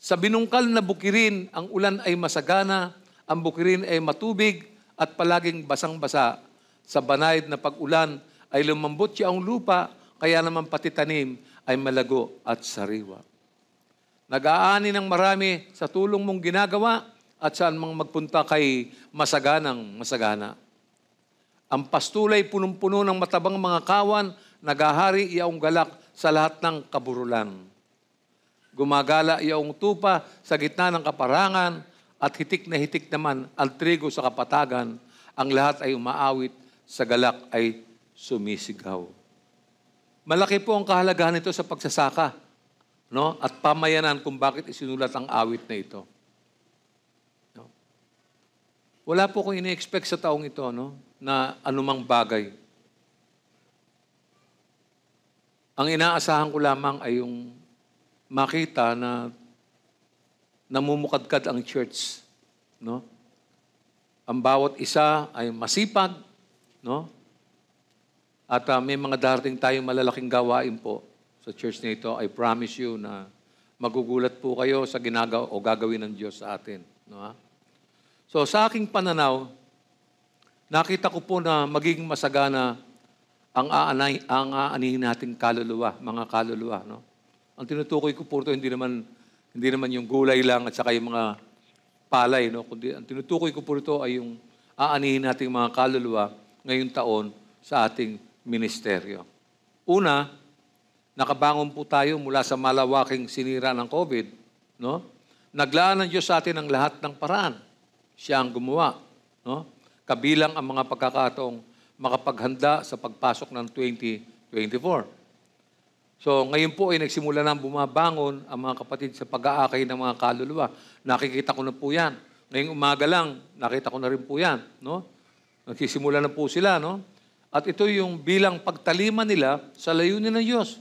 Sa binungkal na bukirin, ang ulan ay masagana, ang bukirin ay matubig at palaging basang-basa. Sa banayad na pag-ulan ay lumambot siya ang lupa, kaya naman pati tanim ay malago at sariwa. Nag-aani ng marami sa tulong mong ginagawa at saan mang magpunta kay masaganang masagana. Ang pastulay punong-puno ng matabang mga kawan, nagahari iyaong galak sa lahat ng kaburulan. Gumagala iyaong tupa sa gitna ng kaparangan at hitik na hitik naman ang trigo sa kapatagan. Ang lahat ay umaawit, sa galak ay sumisigaw. Malaki po ang kahalagahan nito sa pagsasaka, no? At pamayanan kung bakit isinulat ang awit na ito. No? Wala po akong ini-expect sa taong ito, no? Na anumang bagay. Ang inaasahan ko lamang ay yung makita na namumukadkad ang church, no? Ang bawat isa ay masipag, no? At may mga darating tayong malalaking gawain po sa church na ito. I promise you na magugulat po kayo sa ginagawa o gagawin ng Diyos sa atin, no? So sa aking pananaw, nakita ko po na magiging masagana ang aanihin nating kaluluwa, mga kaluluwa, no? Ang tinutukoy ko po ito, hindi naman yung gulay lang at saka yung mga palay, no? Kundi ang tinutukoy ko po ito ay yung aanihin nating mga kaluluwa ngayong taon sa ating ministeryo. Una, nakabangon po tayo mula sa malawaking sinira ng COVID, no? Naglaan ng Diyos sa atin ang lahat ng paraan. Siya ang gumawa, no? Kabilang ang mga pagkakataong makapaghanda sa pagpasok ng 2024. So, ngayon po ay nagsimula na bumabangon ang mga kapatid sa pag-aakay ng mga kaluluwa. Nakikita ko na po yan. Ngayong umaga lang, nakita ko na rin po yan, no? Nagsisimula na po sila, no? At ito yung bilang pagtalima nila sa layunin ng Diyos.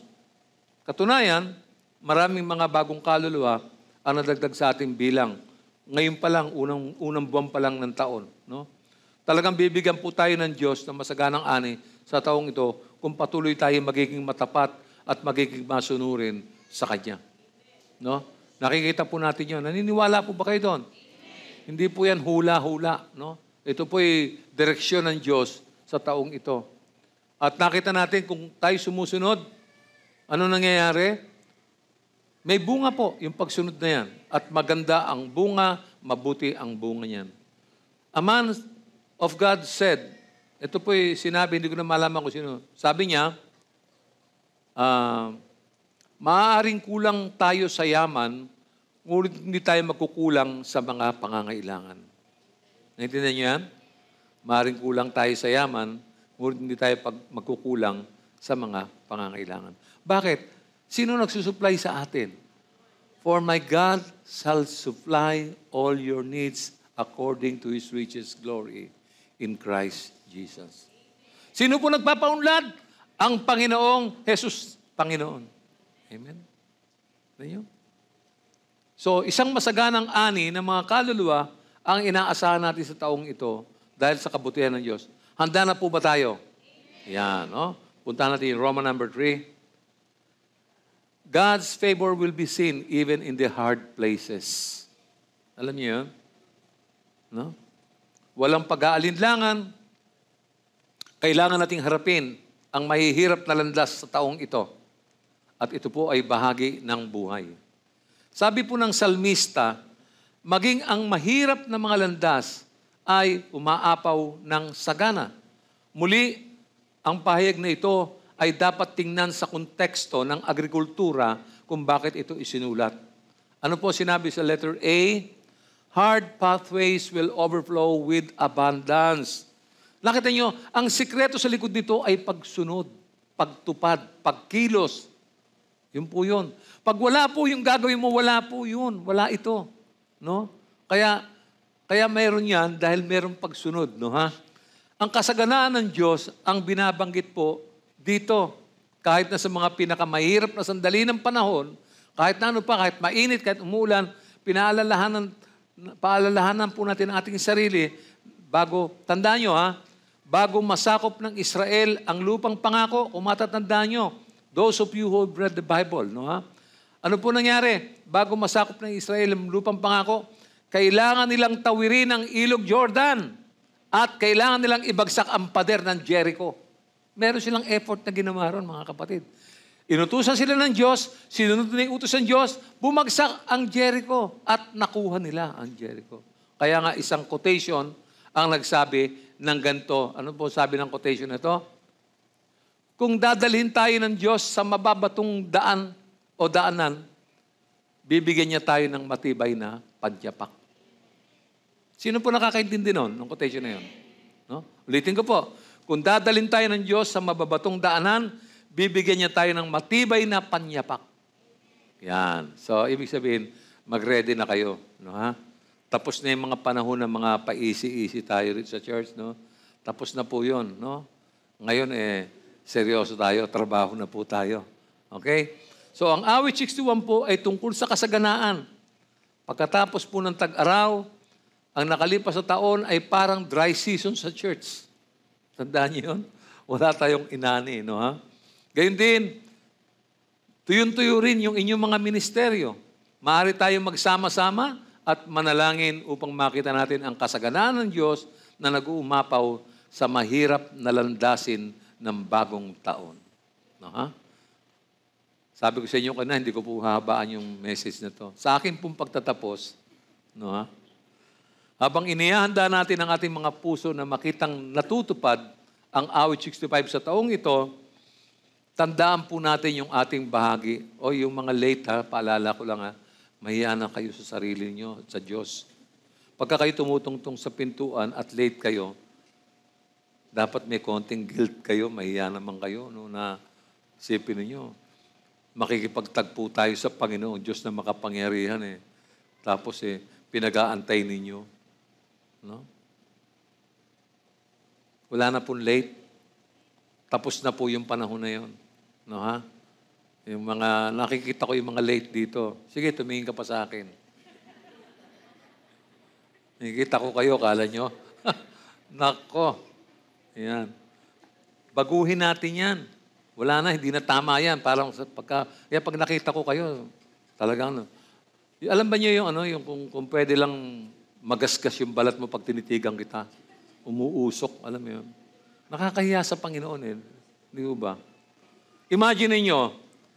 Katunayan, maraming mga bagong kaluluwa ang nadagdag sa ating bilang. Ngayon pa lang, unang buwan pa lang ng taon, no? Talagang bibigyan po tayo ng Diyos ng masaganang ani sa taong ito kung patuloy tayo magiging matapat at magiging masunurin sa Kanya. No? Nakikita po natin yun. Naniniwala po ba kayo doon? Hindi po yan hula-hula. No? Ito po ay direksyon ng Diyos sa taong ito. At nakita natin kung tayo sumusunod, ano nangyayari? May bunga po yung pagsunod na yan. At maganda ang bunga, mabuti ang bunga niyan. A man of God said, ito po ay sinabi, hindi ko na malaman kung sino. Sabi niya, maaaring kulang tayo sa yaman, ngunit hindi tayo magkukulang sa mga pangangailangan. Naintindihan niyo yan? Maaaring kulang tayo sa yaman, ngunit hindi tayo magkukulang sa mga pangangailangan. Bakit? Sino nagsusupply sa atin? For my God shall supply all your needs according to His riches glory in Christ Jesus. Sino po nagpapaunlad? Ang Panginoong Jesus, Panginoon. Amen? Amen? So, isang masaganang ani ng mga kaluluwa ang inaasahan natin sa taong ito dahil sa kabutihan ng Diyos. Handa na po ba tayo? Yan, no? Punta natin yung Roman number 3. God's favor will be seen even in the hard places. Alam niyo yun? No? Walang pag-aalinlangan. Kailangan nating harapin ang mahihirap na landas sa taong ito. At ito po ay bahagi ng buhay. Sabi po ng salmista, maging ang mahirap na mga landas ay umaapaw ng sagana. Muli, ang pahayag na ito ay dapat tingnan sa konteksto ng agrikultura kung bakit ito isinulat. Ano po sinabi sa letter A? Hard pathways will overflow with abundance. Nakita nyo, ang sikreto sa likod nito ay pagsunod, pagtupad, pagkilos. Yun po yun. Pag wala po yung gagawin mo, wala po yun. Wala ito. No? Kaya mayroon yan dahil mayroong pagsunod. No, ha? Ang kasaganaan ng Diyos, ang binabanggit po dito, kahit na sa mga pinakamahirap na sandali ng panahon, kahit na ano pa, kahit mainit, kahit umulan, paalalahanan po natin ang ating sarili bago, tandaan nyo ha, bago masakop ng Israel ang lupang pangako, kung matatandaan nyo, those of you who have read the Bible, no ha? Ano po nangyari? Bago masakop ng Israel ang lupang pangako, kailangan nilang tawirin ang ilog Jordan at kailangan nilang ibagsak ang pader ng Jericho. Meron silang effort na ginawa ron, mga kapatid. Inutusan sila ng Diyos, sinunod nila yung utos ng Diyos, bumagsak ang Jericho at nakuha nila ang Jericho. Kaya nga isang quotation ang nagsabi ng ganito. Ano po sabi ng quotation na ito? Kung dadalhin tayo ng Diyos sa mababatong daan o daanan, bibigyan niya tayo ng matibay na padyapak. Sino po nakakaintindi nun, ng quotation na yun? No? Ulitin ko po. Kung dadalhin tayo ng Diyos sa mababatong daanan, bibigyan niya tayo ng matibay na panyapak. Yan. So, ibig sabihin, mag-ready na kayo. No, ha? Tapos na yung mga panahon ng mga paisi-isi tayo rin sa church. No? Tapos na po yun. No? Ngayon, seryoso tayo. Trabaho na po tayo. Okay? So, ang awit 61 po ay tungkol sa kasaganaan. Pagkatapos po ng tag-araw, ang nakalipas sa taon ay parang dry season sa church. Tandaan niyo yun? Wala tayong inani, no ha? Gayun din, tuyon-tuyo rin yung inyong mga ministeryo. Maaari tayong magsama-sama at manalangin upang makita natin ang kasaganaan ng Diyos na nag-uumapaw sa mahirap na landasin ng bagong taon. No, ha? Sabi ko sa inyo kanina, hindi ko po hahabaan yung message na to. Sa akin pong pagtatapos, no, ha? Habang inihahanda natin ang ating mga puso na makitang natutupad ang awit 65 sa taong ito, tandaan po natin yung ating bahagi. O yung mga late ha, paalala ko lang ha, mahiya na kayo sa sarili nyo, sa Diyos. Pagka kayo tumutungtong sa pintuan at late kayo, dapat may konting guilt kayo, mahiya naman kayo, no, na isipin ninyo. Makikipagtagpo tayo sa Panginoon, Diyos na makapangyarihan eh. Tapos pinag-aantay ninyo. No? Wala na pong late. Tapos na po yung panahon na yun. No, ha? Yung mga, nakikita ko yung mga late dito. Sige, tumingin ka pa sa akin. Nakikita ko kayo, kala nyo. Nako. Yan. Baguhin natin yan. Wala na, hindi na tama yan. Parang pag nakita ko kayo, talagang, alam ba niyo yung, yung kung pwede lang magasgas yung balat mo pag tinitigang kita. Umuusok, alam mo yun. Nakakahiya sa Panginoon eh. Di ba? Imagine niyo,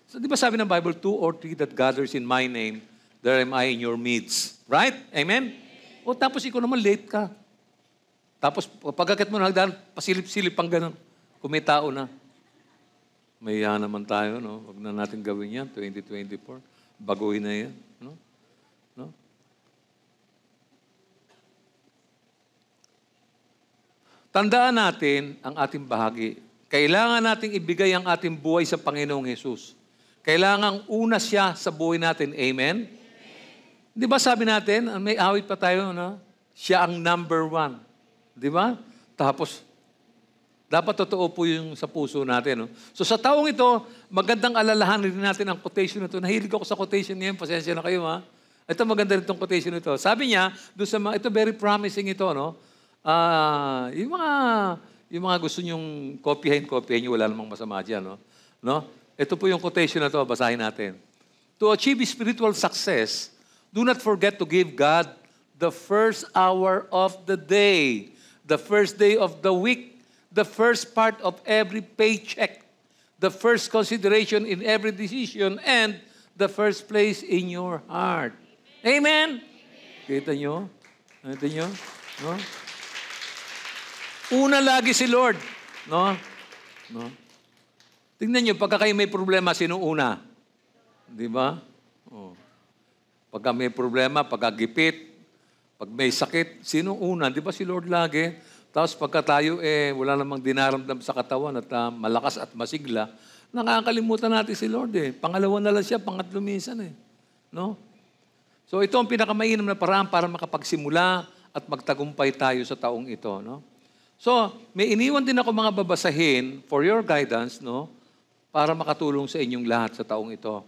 so, di ba sabi ng Bible, 2 or 3 that gathers in my name, there am I in your midst. Right? Amen? O tapos ikaw naman late ka. Tapos pagkakit mo na hagdan, pasilip-silip pang ganun. Kung may tao na. Mahiya naman tayo, no? Huwag na natin gawin yan, 2024. Baguhin na yan. No? No? Tandaan natin ang ating bahagi. Kailangan nating ibigay ang ating buhay sa Panginoong Hesus. Kailangan una siya sa buhay natin. Amen? Di ba sabi natin, may awit pa tayo, no? Siya ang number 1. Di ba? Tapos, dapat totoo po yung sa puso natin. No? So sa taong ito, magandang alalahanin natin ang quotation na ito. Nahilig ako sa quotation niya. Pasensya na kayo, ha? Ito maganda rin itong quotation ito. Sabi niya, ito very promising ito, no? Yung mga gusto nyong kopyahin nyo, wala namang masama dyan, no? Ito po yung quotation na ito, basahin natin. To achieve spiritual success, do not forget to give God the first hour of the day, the first day of the week, the first part of every paycheck, the first consideration in every decision, and the first place in your heart. Amen? Kita nyo? Kita nyo? No? Una lagi si Lord. No? No? Tingnan nyo, pagka kayo may problema, sino una? Di ba? Oh. Pagka may problema, pagka gipit, pag may sakit, sino una? Di ba si Lord lagi? Tapos pagka tayo, wala namang dinaramdam sa katawan at malakas at masigla, nakakalimutan natin si Lord Pangalawa na lang siya, pangatlo minsan No? So ito ang pinakamainam na paraan para makapagsimula at magtagumpay tayo sa taong ito. No? So, may iniwan din ako mga babasahin for your guidance, no? Para makatulong sa inyong lahat sa taong ito.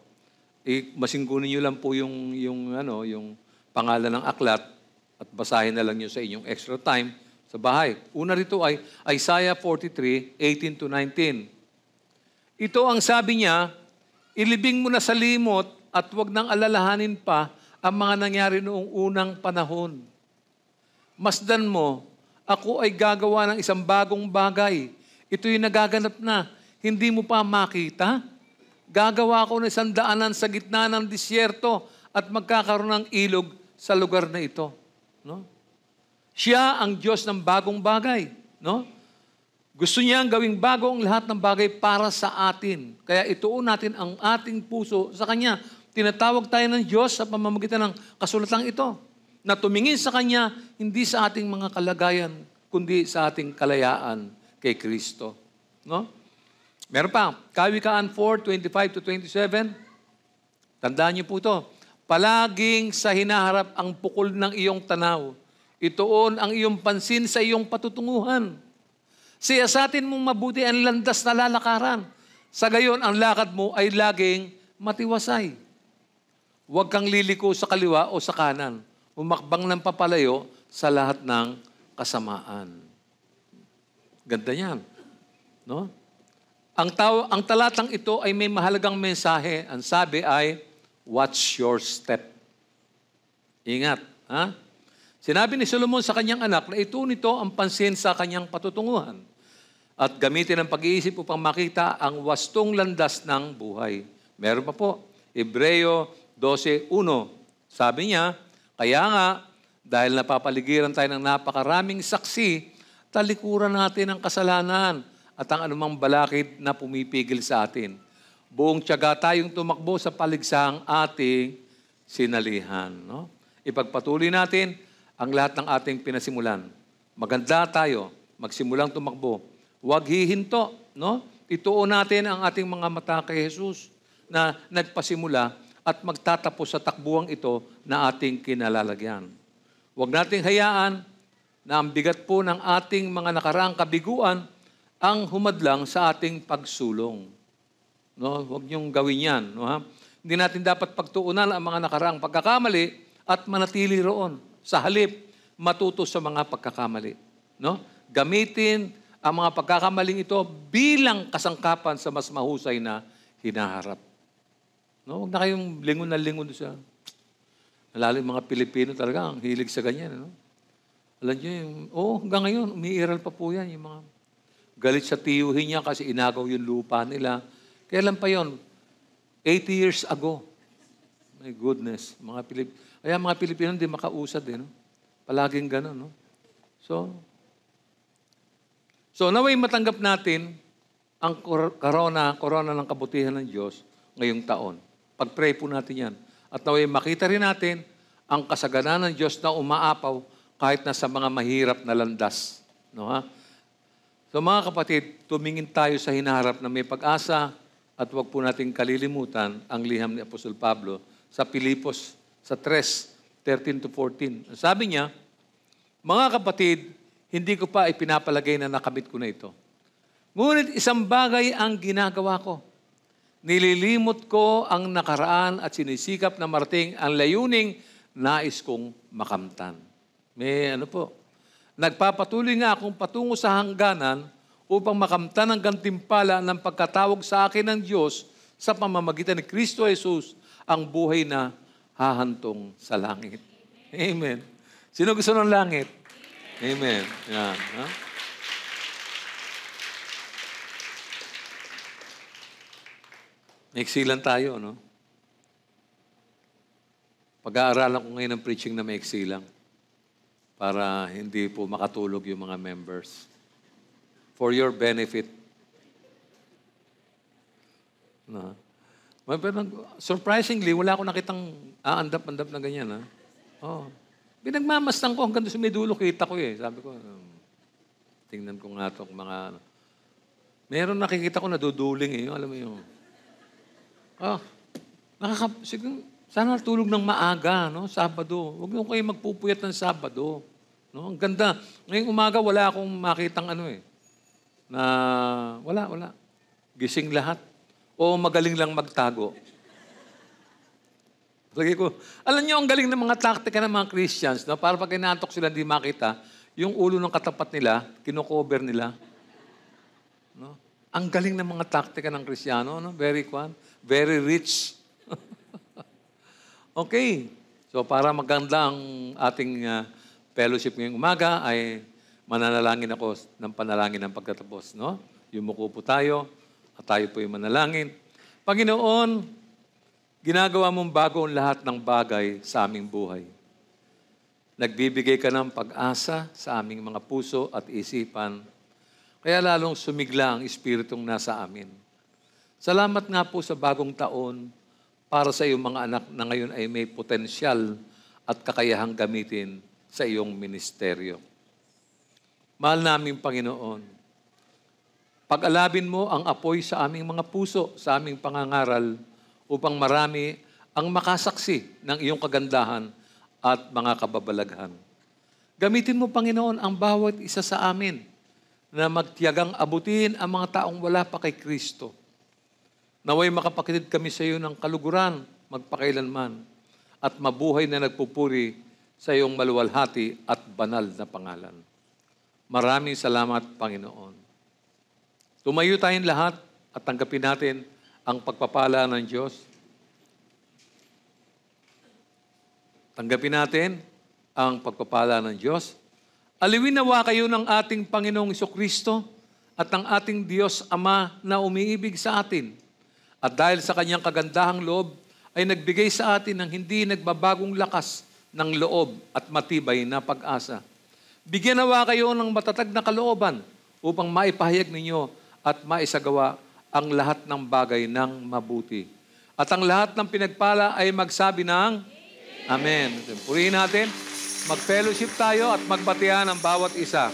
Masinggunin niyo lang po yung pangalan ng aklat at basahin na lang niyo sa inyong extra time sa bahay. Una rito ay Isaiah 43:18-19. Ito ang sabi niya, ilibing mo na sa limot at huwag nang alalahanin pa ang mga nangyari noong unang panahon. Masdan mo, ako ay gagawa ng isang bagong bagay. Ito'y nagaganap na. Hindi mo pa makita? Gagawa ko ng isang daanan sa gitna ng disyerto at magkakaroon ng ilog sa lugar na ito. No? Siya ang Diyos ng bagong bagay. No? Gusto niyang gawing bago ang lahat ng bagay para sa atin. Kaya ituon natin ang ating puso sa Kanya. Tinatawag tayo ng Diyos sa pamamagitan ng kasulatang ito na tumingin sa Kanya, hindi sa ating mga kalagayan, kundi sa ating kalayaan kay Kristo. No? Meron pa, Kawikaan 4:25-27. Tandaan niyo po ito. Palaging sa hinaharap ang pukol ng iyong tanaw. Ituon ang iyong pansin sa iyong patutunguhan. Siyasatin mong mabuti ang landas na lalakaran. Sa gayon, ang lakad mo ay laging matiwasay. Huwag kang liliko sa kaliwa o sa kanan. Umakbang ng papalayo sa lahat ng kasamaan. Ganda yan. No? Ang talatang ito ay may mahalagang mensahe. Ang sabi ay, watch your step. Ingat. Ha? Sinabi ni Solomon sa kanyang anak na ito nito ang pansin sa kanyang patutunguhan at gamitin ang pag-iisip upang makita ang wastong landas ng buhay. Meron pa po, Hebreo 12:1. Sabi niya, kaya nga, dahil napapaligiran tayo ng napakaraming saksi, talikuran natin ang kasalanan at ang anumang balakid na pumipigil sa atin. Buong tiyaga tayong tumakbo sa paligsahang ating sinalihan. No? Ipagpatuloy natin ang lahat ng ating pinasimulan. Maganda tayo, magsimulang tumakbo. Huwag hihinto. No? Ituon natin ang ating mga mata kay Jesus na nagpasimula at magtatapos sa takbuang ito na ating kinalalagyan. Huwag nating hayaan na ang bigat po ng ating mga nakaraang kabiguan ang humadlang sa ating pagsulong. No? Huwag niyong gawin yan. No, ha? Hindi natin dapat pagtuunan ang mga nakaraang pagkakamali at manatili roon. Sa halip, matuto sa mga pagkakamali. No? Gamitin ang mga pagkakamaling ito bilang kasangkapan sa mas mahusay na hinaharap. No? Huwag na kayong lingon na lingon sa... Lalo yung mga Pilipino talaga, ang hilig sa ganyan. No? Alam niyo hanggang ngayon, umiiral pa po yan. Yung mga galit sa tiyuhin niya kasi inagaw yung lupa nila. Kailan pa yon? 80 years ago. My goodness. Mga Pilipino hindi makausad no? Palaging gano'n. No? So naway matanggap natin ang corona ng kabutihan ng Diyos ngayong taon. Pag-pray po natin yan. At naway makita rin natin ang kasaganan ng Diyos na umaapaw kahit na sa mga mahirap na landas. No, ha? So mga kapatid, tumingin tayo sa hinaharap na may pag-asa at huwag po nating kalilimutan ang liham ni Apostol Pablo sa Pilipos sa 3:13-14. Sabi niya, mga kapatid, hindi ko pa ipinapalagay na nakamit ko na ito. Ngunit isang bagay ang ginagawa ko. Nililimot ko ang nakaraan at sinisikap na marating ang layuning nais kong makamtan. Nagpapatuloy nga akong patungo sa hangganan upang makamtan ang gantimpala ng pagkatawag sa akin ng Diyos sa pamamagitan ni Kristo Jesus ang buhay na hahantong sa langit. Amen. Sino gusto ng langit? Amen. Yan. Ha? Naiksilan tayo, no? Pag-aaralan ko ngayon ng preaching na maiksi lang para hindi po makatulog yung mga members. For your benefit. No? Pero surprisingly, wala akong nakitang aandap-andap na ganyan. Ha? Oh. Pinagmamastan ko hanggang sa may dulo, kita ko eh. Sabi ko, tingnan ko nga itong mga... Meron nakikita ko naduduling eh. Alam mo yung... siguro, sana tulog ng maaga, no? Sabado. Huwag niyo kayo magpupuyat ng Sabado. No? Ang ganda. Ngayong umaga, wala akong makitang na wala. Gising lahat. O magaling lang magtago. Lagi ko, alam niyo, ang galing ng mga taktika ng mga Christians, no? Para pag inaantok sila, hindi makita, yung ulo ng katapat nila, kino-cover nila. No? Ang galing ng mga taktika ng Kristiyano, no? Very rich. Okay. So para maganda ang ating fellowship ngayong umaga ay mananalangin ako ng panalangin ng pagtatapos. No? Yumuko po tayo at tayo po yung manalangin. Panginoon, ginagawa mong bago ang lahat ng bagay sa aming buhay. Nagbibigay ka ng pag-asa sa aming mga puso at isipan, kaya lalong sumigla ang espiritong nasa amin. Salamat nga po sa bagong taon para sa iyong mga anak na ngayon ay may potensyal at kakayahang gamitin sa iyong ministeryo. Mahal naming Panginoon, pag-alabin mo ang apoy sa aming mga puso, sa aming pangangaral, upang marami ang makasaksi ng iyong kagandahan at mga kababalaghan. Gamitin mo, Panginoon, ang bawat isa sa amin na magtiyagang abutin ang mga taong wala pa kay Kristo. Naway makapakitid kami sa iyo ng kaluguran, magpakailanman, at mabuhay na nagpupuri sa iyong maluwalhati at banal na pangalan. Maraming salamat, Panginoon. Tumayo tayong lahat at tanggapin natin ang pagpapala ng Diyos. Tanggapin natin ang pagpapala ng Diyos. Aliwin nawa kayo ng ating Panginoong Jesucristo at ng ating Diyos Ama na umiibig sa atin. At dahil sa kanyang kagandahang loob, ay nagbigay sa atin ng hindi nagbabagong lakas ng loob at matibay na pag-asa. Bigyan nawa kayo ng matatag na kalooban upang maipahayag ninyo at maisagawa ang lahat ng bagay ng mabuti. At ang lahat ng pinagpala ay magsabi ng Amen. Purihin natin, mag-fellowship tayo at magbatihan ang bawat isa.